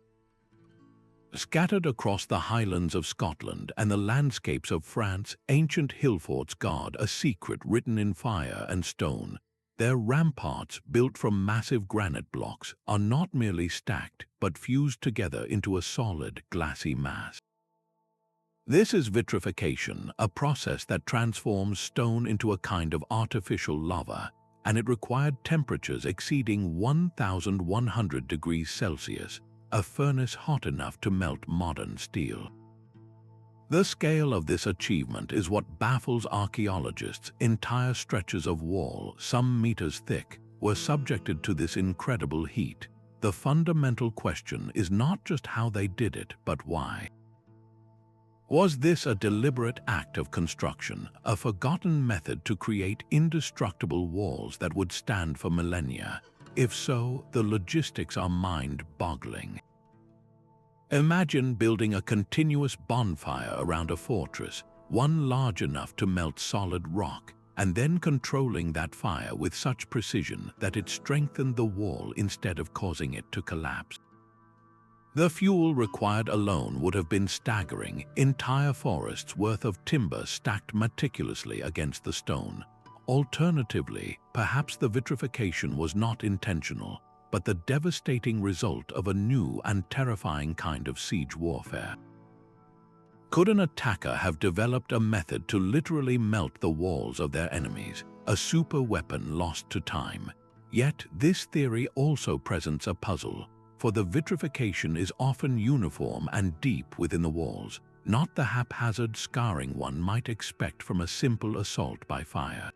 Scattered across the highlands of Scotland and the landscapes of France, ancient hill forts guard a secret written in fire and stone. Their ramparts, built from massive granite blocks, are not merely stacked but fused together into a solid, glassy mass. This is vitrification, a process that transforms stone into a kind of artificial lava, and it required temperatures exceeding 1,100 degrees Celsius, a furnace hot enough to melt modern steel. The scale of this achievement is what baffles archaeologists. Entire stretches of wall, some meters thick, were subjected to this incredible heat. The fundamental question is not just how they did it, but why. Was this a deliberate act of construction, a forgotten method to create indestructible walls that would stand for millennia? If so, the logistics are mind-boggling. Imagine building a continuous bonfire around a fortress, one large enough to melt solid rock, and then controlling that fire with such precision that it strengthened the wall instead of causing it to collapse. The fuel required alone would have been staggering, entire forests worth of timber stacked meticulously against the stone. Alternatively, perhaps the vitrification was not intentional, but the devastating result of a new and terrifying kind of siege warfare. Could an attacker have developed a method to literally melt the walls of their enemies, a super weapon lost to time? Yet this theory also presents a puzzle, for the vitrification is often uniform and deep within the walls, not the haphazard scarring one might expect from a simple assault by fire.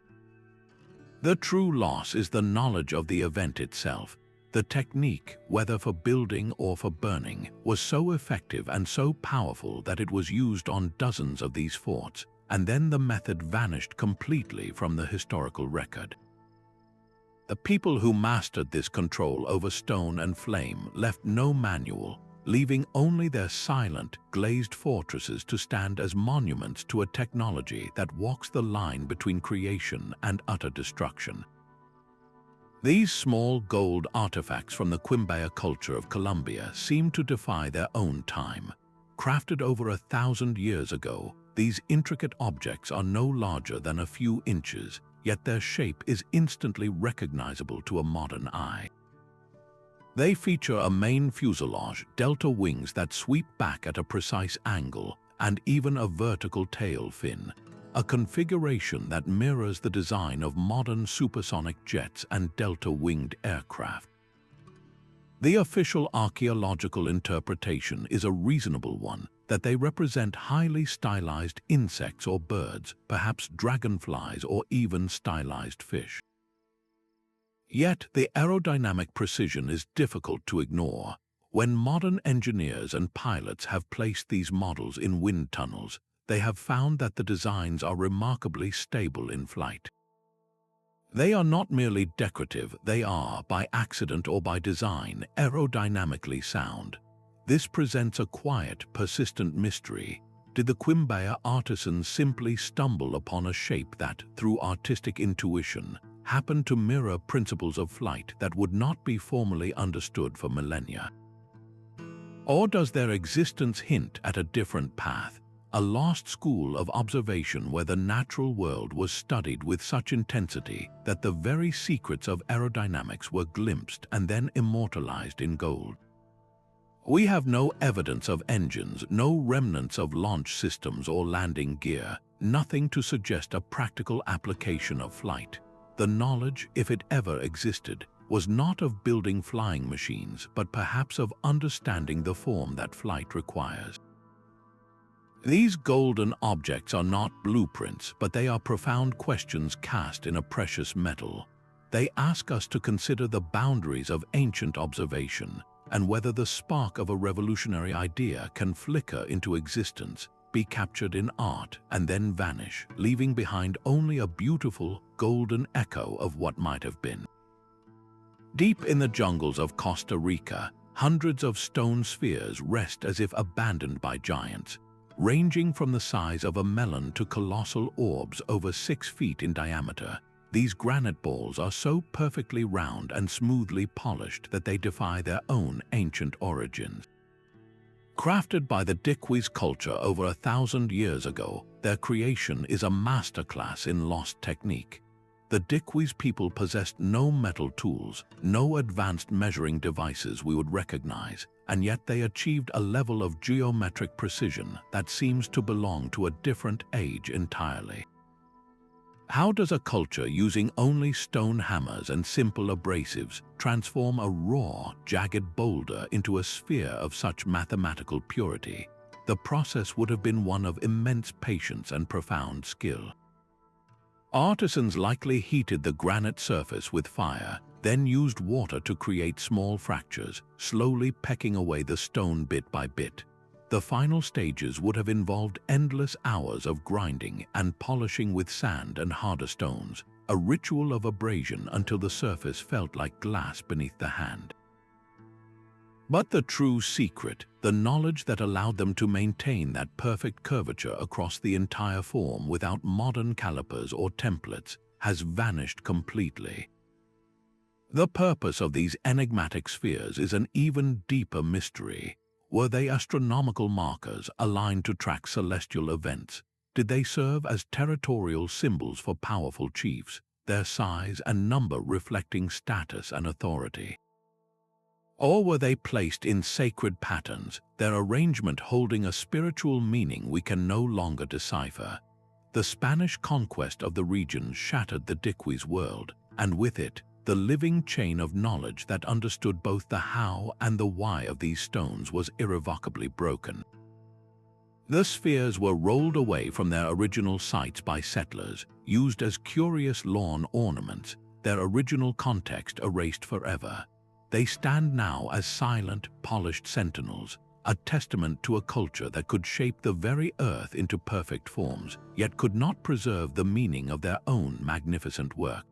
The true loss is the knowledge of the event itself. The technique, whether for building or for burning, was so effective and so powerful that it was used on dozens of these forts, and then the method vanished completely from the historical record. The people who mastered this control over stone and flame left no manual, leaving only their silent, glazed fortresses to stand as monuments to a technology that walks the line between creation and utter destruction. These small gold artifacts from the Quimbaya culture of Colombia seem to defy their own time. Crafted over 1,000 years ago, these intricate objects are no larger than a few inches, yet their shape is instantly recognizable to a modern eye. They feature a main fuselage, delta wings that sweep back at a precise angle, and even a vertical tail fin, a configuration that mirrors the design of modern supersonic jets and delta-winged aircraft. The official archaeological interpretation is a reasonable one, that they represent highly stylized insects or birds, perhaps dragonflies or even stylized fish. Yet the aerodynamic precision is difficult to ignore. When modern engineers and pilots have placed these models in wind tunnels, they have found that the designs are remarkably stable in flight. They are not merely decorative, they are, by accident or by design, aerodynamically sound. This presents a quiet, persistent mystery. Did the Quimbaya artisans simply stumble upon a shape that, through artistic intuition, happened to mirror principles of flight that would not be formally understood for millennia? Or does their existence hint at a different path, a lost school of observation where the natural world was studied with such intensity that the very secrets of aerodynamics were glimpsed and then immortalized in gold? We have no evidence of engines, no remnants of launch systems or landing gear, nothing to suggest a practical application of flight. The knowledge, if it ever existed, was not of building flying machines, but perhaps of understanding the form that flight requires. These golden objects are not blueprints, but they are profound questions cast in a precious metal. They ask us to consider the boundaries of ancient observation and whether the spark of a revolutionary idea can flicker into existence, be captured in art, and then vanish, leaving behind only a beautiful, golden echo of what might have been. Deep in the jungles of Costa Rica, hundreds of stone spheres rest as if abandoned by giants, ranging from the size of a melon to colossal orbs over 6 feet in diameter. These granite balls are so perfectly round and smoothly polished that they defy their own ancient origins. Crafted by the Dikwis culture over 1,000 years ago, their creation is a masterclass in lost technique. The Dikwis people possessed no metal tools, no advanced measuring devices we would recognize, and yet they achieved a level of geometric precision that seems to belong to a different age entirely. How does a culture using only stone hammers and simple abrasives transform a raw, jagged boulder into a sphere of such mathematical purity? The process would have been one of immense patience and profound skill. Artisans likely heated the granite surface with fire, then used water to create small fractures, slowly pecking away the stone bit by bit. The final stages would have involved endless hours of grinding and polishing with sand and harder stones, a ritual of abrasion until the surface felt like glass beneath the hand. But the true secret, the knowledge that allowed them to maintain that perfect curvature across the entire form without modern calipers or templates, has vanished completely. The purpose of these enigmatic spheres is an even deeper mystery. Were they astronomical markers aligned to track celestial events? Did they serve as territorial symbols for powerful chiefs, their size and number reflecting status and authority? Or were they placed in sacred patterns, their arrangement holding a spiritual meaning we can no longer decipher? The Spanish conquest of the region shattered the Dikwis world, and with it, the living chain of knowledge that understood both the how and the why of these stones was irrevocably broken. The spheres were rolled away from their original sites by settlers, used as curious lawn ornaments, their original context erased forever. they stand now as silent, polished sentinels, a testament to a culture that could shape the very earth into perfect forms, yet could not preserve the meaning of their own magnificent work.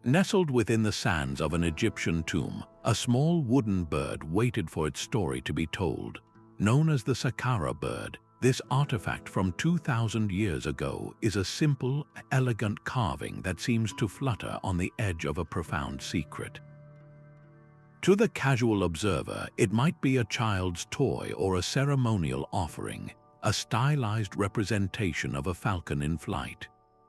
Nestled within the sands of an Egyptian tomb, a small wooden bird waited for its story to be told. Known as the Saqqara bird, this artifact from 2,000 years ago is a simple, elegant carving that seems to flutter on the edge of a profound secret. To the casual observer, it might be a child's toy or a ceremonial offering, a stylized representation of a falcon in flight.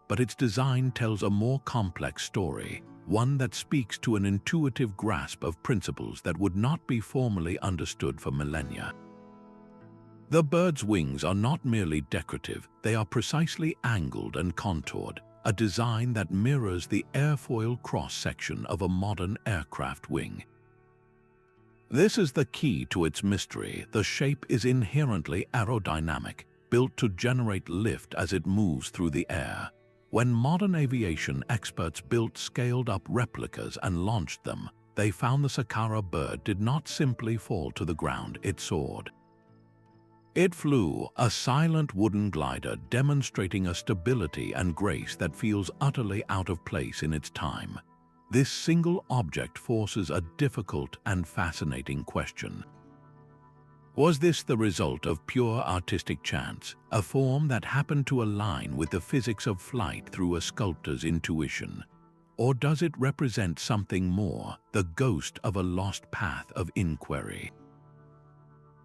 But its design tells a more complex story, one that speaks to an intuitive grasp of principles that would not be formally understood for millennia. The bird's wings are not merely decorative, they are precisely angled and contoured, a design that mirrors the airfoil cross-section of a modern aircraft wing. This is the key to its mystery. The shape is inherently aerodynamic, built to generate lift as it moves through the air. When modern aviation experts built scaled-up replicas and launched them, they found the Saqqara bird did not simply fall to the ground, it soared. It flew, a silent wooden glider demonstrating a stability and grace that feels utterly out of place in its time. This single object forces a difficult and fascinating question. Was this the result of pure artistic chance, a form that happened to align with the physics of flight through a sculptor's intuition? Or does it represent something more, the ghost of a lost path of inquiry?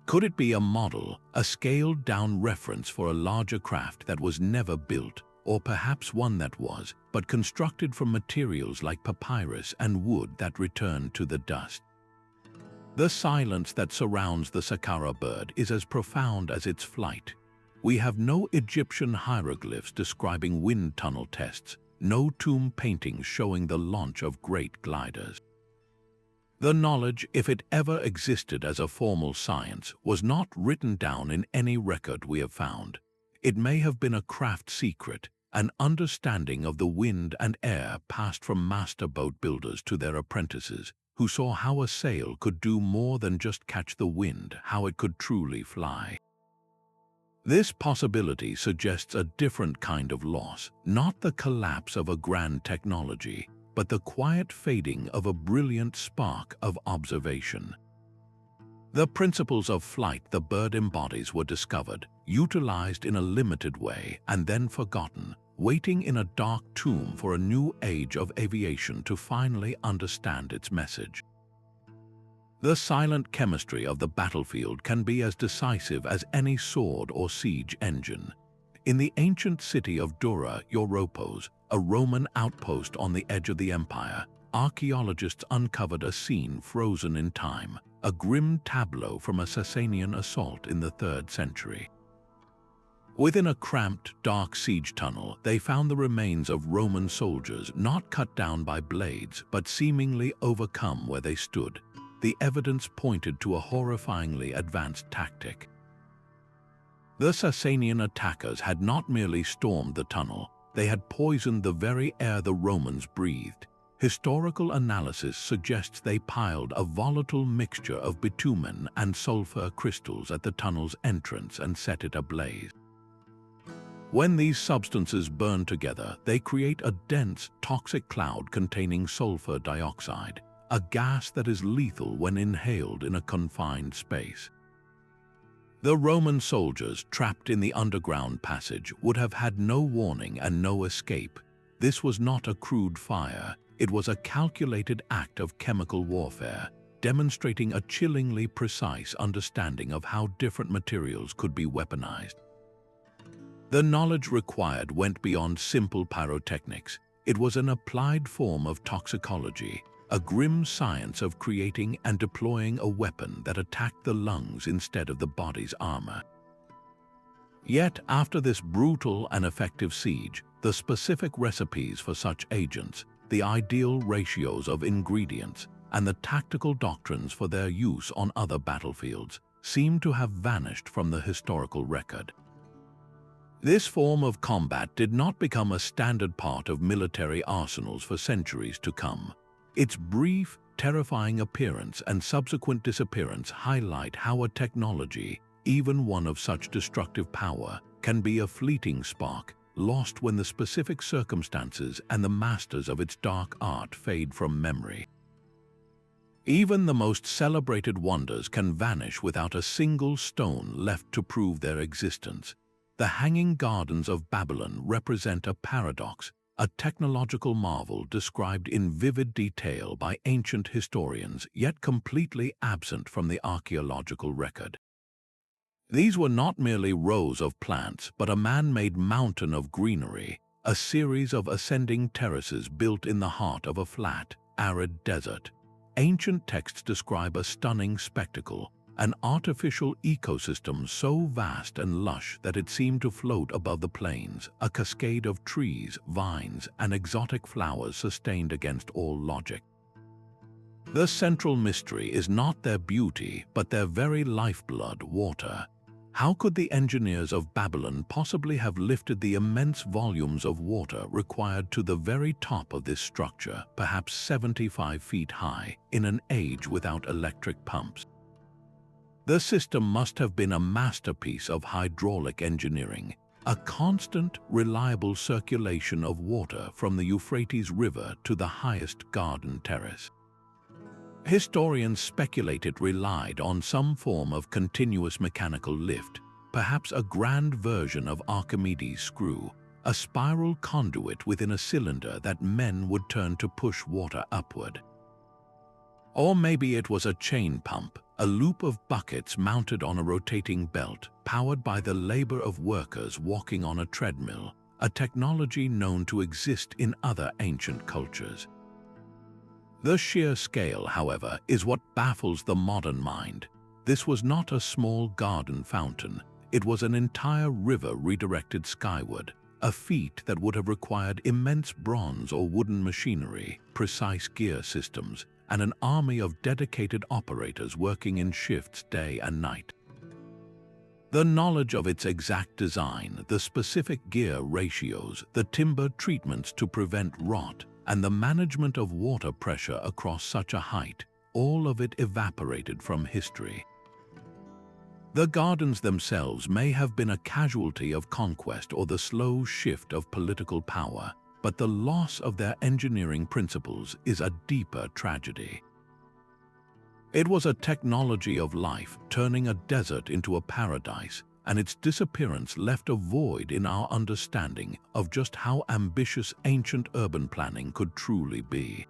Could it be a model, a scaled-down reference for a larger craft that was never built, or perhaps one that was, but constructed from materials like papyrus and wood that returned to the dust? The silence that surrounds the Saqqara bird is as profound as its flight. We have no Egyptian hieroglyphs describing wind tunnel tests, no tomb paintings showing the launch of great gliders. The knowledge, if it ever existed as a formal science, was not written down in any record we have found. It may have been a craft secret, an understanding of the wind and air passed from master boat builders to their apprentices, who saw how a sail could do more than just catch the wind, how it could truly fly. This possibility suggests a different kind of loss, not the collapse of a grand technology, but the quiet fading of a brilliant spark of observation. The principles of flight the bird embodies were discovered, utilized in a limited way, and then forgotten, waiting in a dark tomb for a new age of aviation to finally understand its message. The silent chemistry of the battlefield can be as decisive as any sword or siege engine. In the ancient city of Dura-Europos, a Roman outpost on the edge of the empire, archaeologists uncovered a scene frozen in time, a grim tableau from a Sasanian assault in the 3rd century. Within a cramped, dark siege tunnel, they found the remains of Roman soldiers not cut down by blades, but seemingly overcome where they stood. The evidence pointed to a horrifyingly advanced tactic. The Sasanian attackers had not merely stormed the tunnel, they had poisoned the very air the Romans breathed. Historical analysis suggests they piled a volatile mixture of bitumen and sulfur crystals at the tunnel's entrance and set it ablaze. When these substances burn together, they create a dense, toxic cloud containing sulfur dioxide, a gas that is lethal when inhaled in a confined space. The Roman soldiers, trapped in the underground passage, would have had no warning and no escape. This was not a crude fire, it was a calculated act of chemical warfare, demonstrating a chillingly precise understanding of how different materials could be weaponized. The knowledge required went beyond simple pyrotechnics. It was an applied form of toxicology, a grim science of creating and deploying a weapon that attacked the lungs instead of the body's armor. Yet, after this brutal and effective siege, the specific recipes for such agents, the ideal ratios of ingredients, and the tactical doctrines for their use on other battlefields seem to have vanished from the historical record. This form of combat did not become a standard part of military arsenals for centuries to come. Its brief, terrifying appearance and subsequent disappearance highlight how a technology, even one of such destructive power, can be a fleeting spark, lost when the specific circumstances and the masters of its dark art fade from memory. Even the most celebrated wonders can vanish without a single stone left to prove their existence. The Hanging Gardens of Babylon represent a paradox, a technological marvel described in vivid detail by ancient historians, yet completely absent from the archaeological record. These were not merely rows of plants, but a man-made mountain of greenery, a series of ascending terraces built in the heart of a flat, arid desert. Ancient texts describe a stunning spectacle, an artificial ecosystem so vast and lush that it seemed to float above the plains, a cascade of trees, vines, and exotic flowers sustained against all logic. The central mystery is not their beauty, but their very lifeblood, water. How could the engineers of Babylon possibly have lifted the immense volumes of water required to the very top of this structure, perhaps 75 feet high, in an age without electric pumps? The system must have been a masterpiece of hydraulic engineering, a constant, reliable circulation of water from the Euphrates River to the highest garden terrace. Historians speculate it relied on some form of continuous mechanical lift, perhaps a grand version of Archimedes' screw, a spiral conduit within a cylinder that men would turn to push water upward. Or maybe it was a chain pump, a loop of buckets mounted on a rotating belt, powered by the labor of workers walking on a treadmill, a technology known to exist in other ancient cultures. The sheer scale, however, is what baffles the modern mind. This was not a small garden fountain. It was an entire river redirected skyward, a feat that would have required immense bronze or wooden machinery, precise gear systems, and an army of dedicated operators working in shifts day and night. The knowledge of its exact design, the specific gear ratios, the timber treatments to prevent rot, and the management of water pressure across such a height, all of it evaporated from history. The gardens themselves may have been a casualty of conquest or the slow shift of political power, but the loss of their engineering principles is a deeper tragedy. It was a technology of life, turning a desert into a paradise, and its disappearance left a void in our understanding of just how ambitious ancient urban planning could truly be.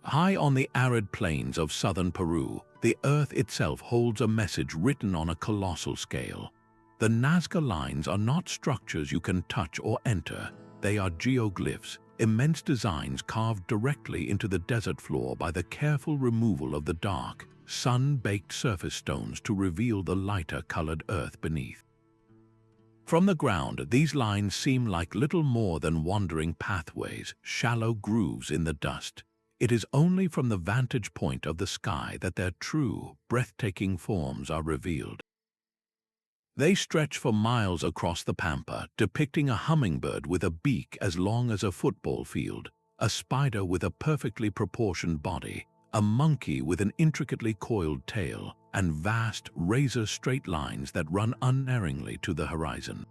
High on the arid plains of southern Peru, the earth itself holds a message written on a colossal scale. The Nazca lines are not structures you can touch or enter. They are geoglyphs, immense designs carved directly into the desert floor by the careful removal of the dark, sun-baked surface stones to reveal the lighter-colored earth beneath. From the ground, these lines seem like little more than wandering pathways, shallow grooves in the dust. It is only from the vantage point of the sky that their true, breathtaking forms are revealed. They stretch for miles across the pampa, depicting a hummingbird with a beak as long as a football field, a spider with a perfectly proportioned body, a monkey with an intricately coiled tail, and vast, razor-straight lines that run unerringly to the horizon.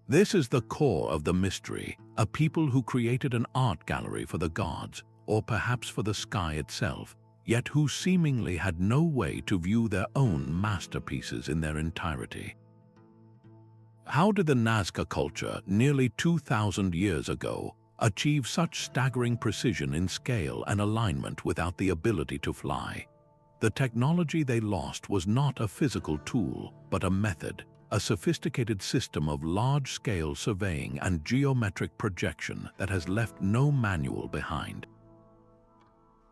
This is the core of the mystery, a people who created an art gallery for the gods, or perhaps for the sky itself, yet who seemingly had no way to view their own masterpieces in their entirety. How did the Nazca culture, nearly 2,000 years ago, achieve such staggering precision in scale and alignment without the ability to fly? The technology they lost was not a physical tool, but a method, a sophisticated system of large-scale surveying and geometric projection that has left no manual behind.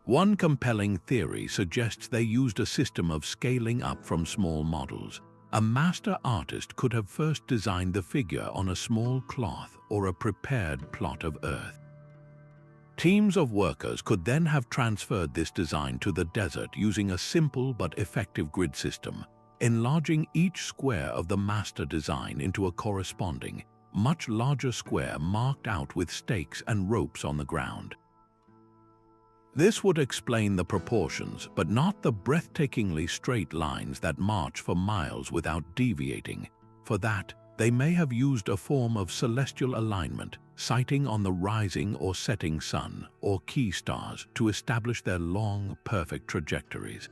One compelling theory suggests they used a system of scaling up from small models. A master artist could have first designed the figure on a small cloth or a prepared plot of earth. Teams of workers could then have transferred this design to the desert using a simple but effective grid system, enlarging each square of the master design into a corresponding, much larger square marked out with stakes and ropes on the ground. This would explain the proportions, but not the breathtakingly straight lines that march for miles without deviating. For that, they may have used a form of celestial alignment, sighting on the rising or setting sun or key stars to establish their long, perfect trajectories.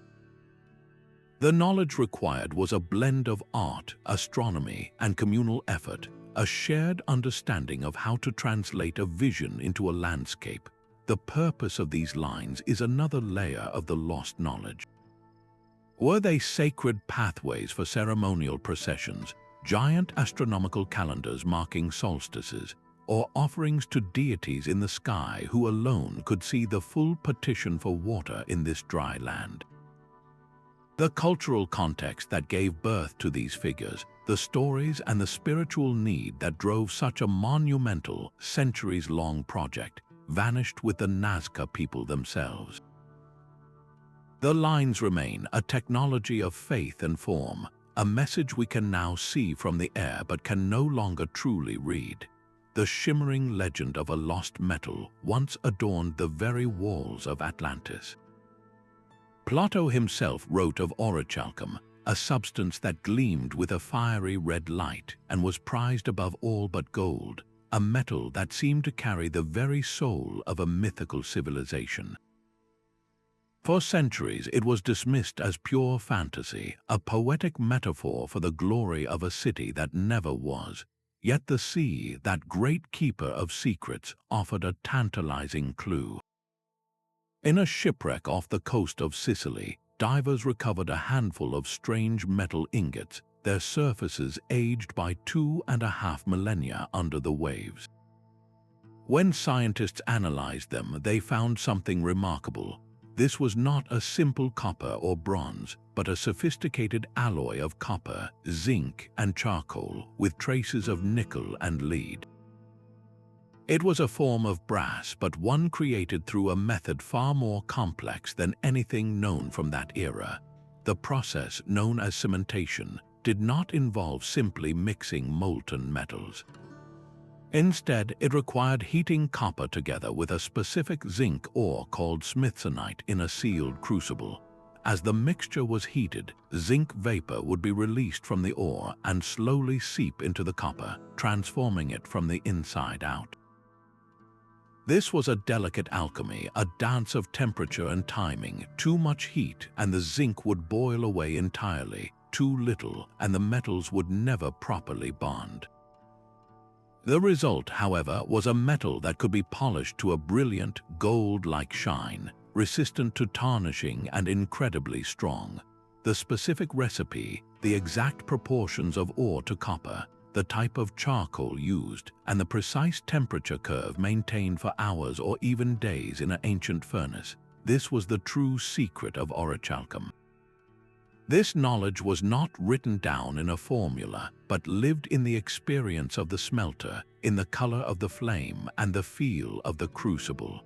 The knowledge required was a blend of art, astronomy, and communal effort, a shared understanding of how to translate a vision into a landscape. The purpose of these lines is another layer of the lost knowledge. Were they sacred pathways for ceremonial processions, giant astronomical calendars marking solstices, or offerings to deities in the sky who alone could see the full petition for water in this dry land? The cultural context that gave birth to these figures, the stories and the spiritual need that drove such a monumental, centuries-long project, vanished with the Nazca people themselves. The lines remain a technology of faith and form, a message we can now see from the air but can no longer truly read. The shimmering legend of a lost metal once adorned the very walls of Atlantis. Plato himself wrote of orichalcum, a substance that gleamed with a fiery red light and was prized above all but gold, a metal that seemed to carry the very soul of a mythical civilization. For centuries, it was dismissed as pure fantasy, a poetic metaphor for the glory of a city that never was. Yet the sea, that great keeper of secrets, offered a tantalizing clue. In a shipwreck off the coast of Sicily, divers recovered a handful of strange metal ingots, their surfaces aged by 2.5 millennia under the waves. When scientists analyzed them, they found something remarkable. This was not a simple copper or bronze, but a sophisticated alloy of copper, zinc, and charcoal, with traces of nickel and lead. It was a form of brass, but one created through a method far more complex than anything known from that era. The process, known as cementation, did not involve simply mixing molten metals. Instead, it required heating copper together with a specific zinc ore called smithsonite in a sealed crucible. As the mixture was heated, zinc vapor would be released from the ore and slowly seep into the copper, transforming it from the inside out. This was a delicate alchemy, a dance of temperature and timing. Too much heat and the zinc would boil away entirely, too little and the metals would never properly bond. The result, however, was a metal that could be polished to a brilliant, gold-like shine, resistant to tarnishing and incredibly strong. The specific recipe, the exact proportions of ore to copper, the type of charcoal used, and the precise temperature curve maintained for hours or even days in an ancient furnace, this was the true secret of orichalcum. This knowledge was not written down in a formula, but lived in the experience of the smelter, in the color of the flame and the feel of the crucible.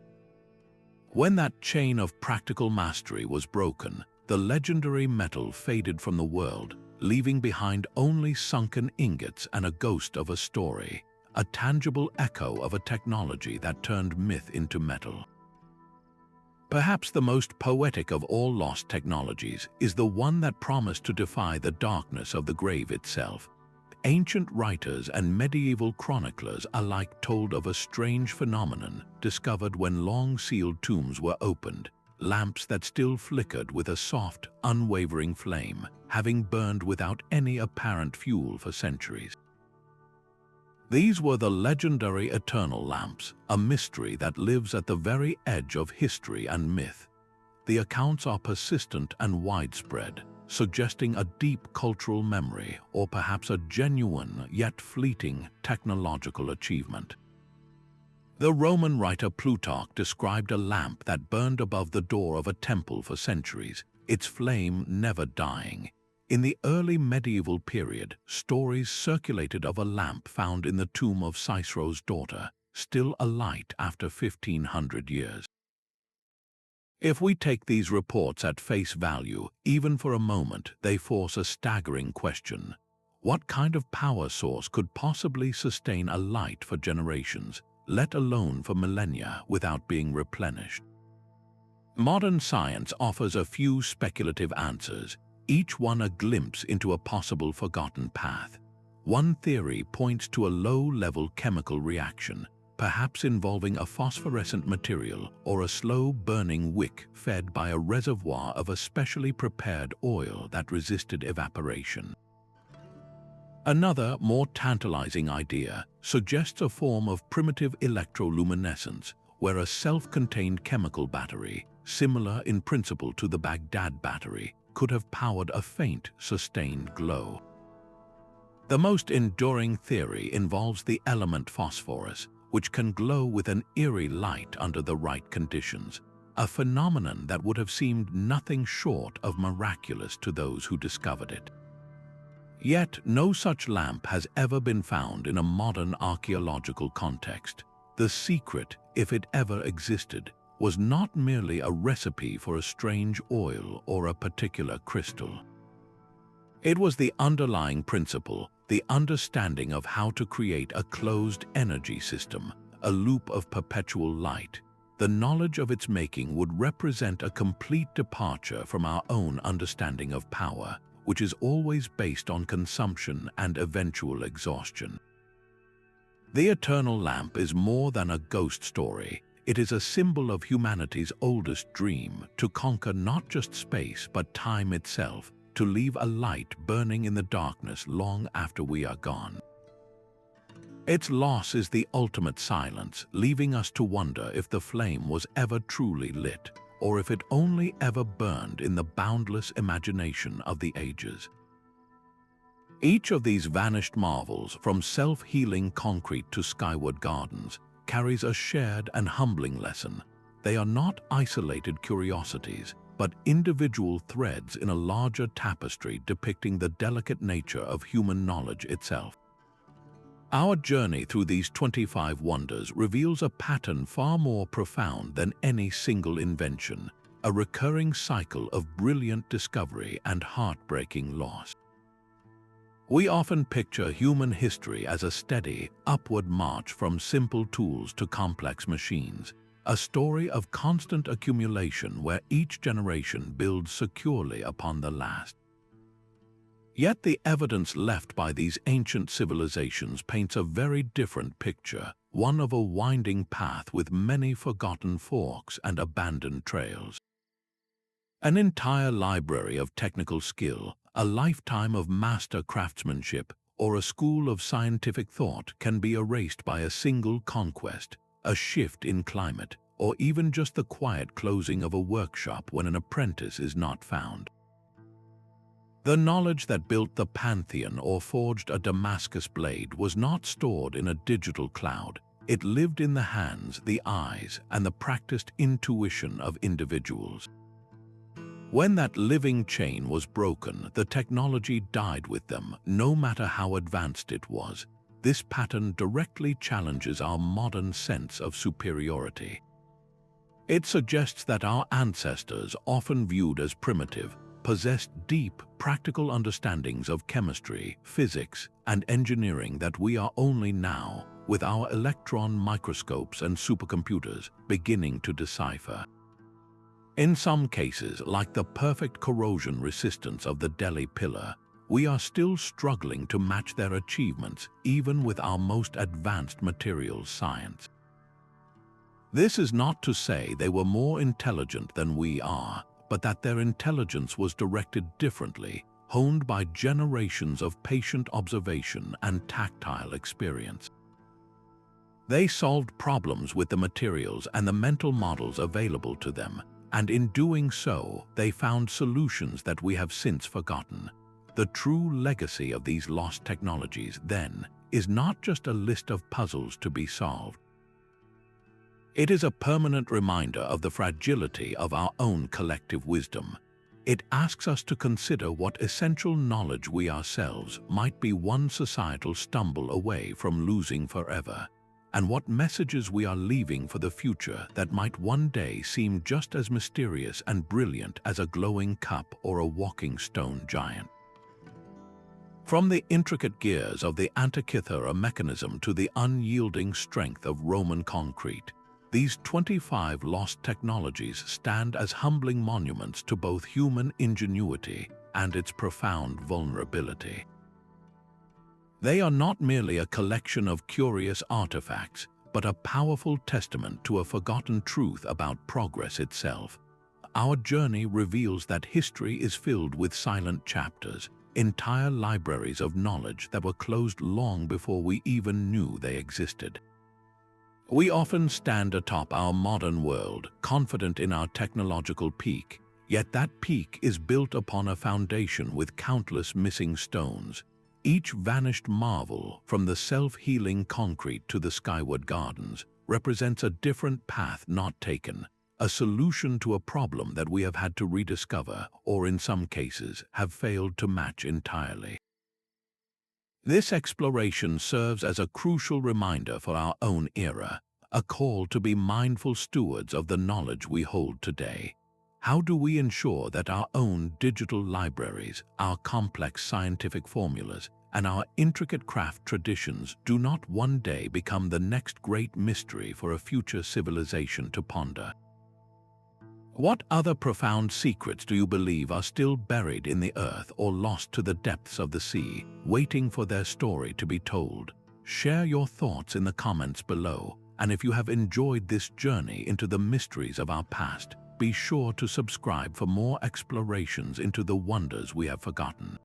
When that chain of practical mastery was broken, the legendary metal faded from the world, leaving behind only sunken ingots and a ghost of a story, a tangible echo of a technology that turned myth into metal. Perhaps the most poetic of all lost technologies is the one that promised to defy the darkness of the grave itself. Ancient writers and medieval chroniclers alike told of a strange phenomenon discovered when long-sealed tombs were opened, lamps that still flickered with a soft, unwavering flame, having burned without any apparent fuel for centuries. These were the legendary eternal lamps, a mystery that lives at the very edge of history and myth. The accounts are persistent and widespread, suggesting a deep cultural memory or perhaps a genuine yet fleeting technological achievement. The Roman writer Plutarch described a lamp that burned above the door of a temple for centuries, its flame never dying. In the early medieval period, stories circulated of a lamp found in the tomb of Cicero's daughter, still alight after 1,500 years. If we take these reports at face value, even for a moment, they force a staggering question. What kind of power source could possibly sustain a light for generations, let alone for millennia, without being replenished? Modern science offers a few speculative answers, each one a glimpse into a possible forgotten path. One theory points to a low-level chemical reaction, perhaps involving a phosphorescent material or a slow-burning wick fed by a reservoir of a specially prepared oil that resisted evaporation. Another, more tantalizing idea suggests a form of primitive electroluminescence, where a self-contained chemical battery, similar in principle to the Baghdad battery, could have powered a faint, sustained glow. The most enduring theory involves the element phosphorus, which can glow with an eerie light under the right conditions, a phenomenon that would have seemed nothing short of miraculous to those who discovered it. Yet no such lamp has ever been found in a modern archaeological context. The secret, if it ever existed, was not merely a recipe for a strange oil or a particular crystal. It was the underlying principle, the understanding of how to create a closed energy system, a loop of perpetual light. The knowledge of its making would represent a complete departure from our own understanding of power, which is always based on consumption and eventual exhaustion. The eternal lamp is more than a ghost story. It is a symbol of humanity's oldest dream, to conquer not just space but time itself, to leave a light burning in the darkness long after we are gone. Its loss is the ultimate silence, leaving us to wonder if the flame was ever truly lit, or if it only ever burned in the boundless imagination of the ages. Each of these vanished marvels, from self-healing concrete to skyward gardens, carries a shared and humbling lesson. They are not isolated curiosities, but individual threads in a larger tapestry depicting the delicate nature of human knowledge itself. Our journey through these 25 wonders reveals a pattern far more profound than any single invention, a recurring cycle of brilliant discovery and heartbreaking loss. We often picture human history as a steady, upward march from simple tools to complex machines, a story of constant accumulation where each generation builds securely upon the last. Yet the evidence left by these ancient civilizations paints a very different picture, one of a winding path with many forgotten forks and abandoned trails. An entire library of technical skill, a lifetime of master craftsmanship, or a school of scientific thought can be erased by a single conquest, a shift in climate, or even just the quiet closing of a workshop when an apprentice is not found. The knowledge that built the Pantheon or forged a Damascus blade was not stored in a digital cloud. It lived in the hands, the eyes, and the practiced intuition of individuals. When that living chain was broken, the technology died with them, no matter how advanced it was. This pattern directly challenges our modern sense of superiority. It suggests that our ancestors, often viewed as primitive, possessed deep, practical understandings of chemistry, physics, and engineering that we are only now, with our electron microscopes and supercomputers, beginning to decipher. In some cases, like the perfect corrosion resistance of the Delhi pillar, we are still struggling to match their achievements even with our most advanced materials science. This is not to say they were more intelligent than we are, but that their intelligence was directed differently, honed by generations of patient observation and tactile experience. They solved problems with the materials and the mental models available to them, and in doing so, they found solutions that we have since forgotten. The true legacy of these lost technologies, then, is not just a list of puzzles to be solved. It is a permanent reminder of the fragility of our own collective wisdom. It asks us to consider what essential knowledge we ourselves might be one societal stumble away from losing forever, and what messages we are leaving for the future that might one day seem just as mysterious and brilliant as a glowing cup or a walking stone giant. From the intricate gears of the Antikythera Mechanism to the unyielding strength of Roman concrete, These 25 lost technologies stand as humbling monuments to both human ingenuity and its profound vulnerability. They are not merely a collection of curious artifacts, but a powerful testament to a forgotten truth about progress itself. Our journey reveals that history is filled with silent chapters, entire libraries of knowledge that were closed long before we even knew they existed. We often stand atop our modern world, confident in our technological peak, yet that peak is built upon a foundation with countless missing stones. Each vanished marvel, from the self-healing concrete to the skyward gardens, represents a different path not taken, a solution to a problem that we have had to rediscover, or in some cases, have failed to match entirely. This exploration serves as a crucial reminder for our own era, a call to be mindful stewards of the knowledge we hold today. How do we ensure that our own digital libraries, our complex scientific formulas, and our intricate craft traditions do not one day become the next great mystery for a future civilization to ponder? What other profound secrets do you believe are still buried in the earth or lost to the depths of the sea, waiting for their story to be told? Share your thoughts in the comments below, and if you have enjoyed this journey into the mysteries of our past, be sure to subscribe for more explorations into the wonders we have forgotten.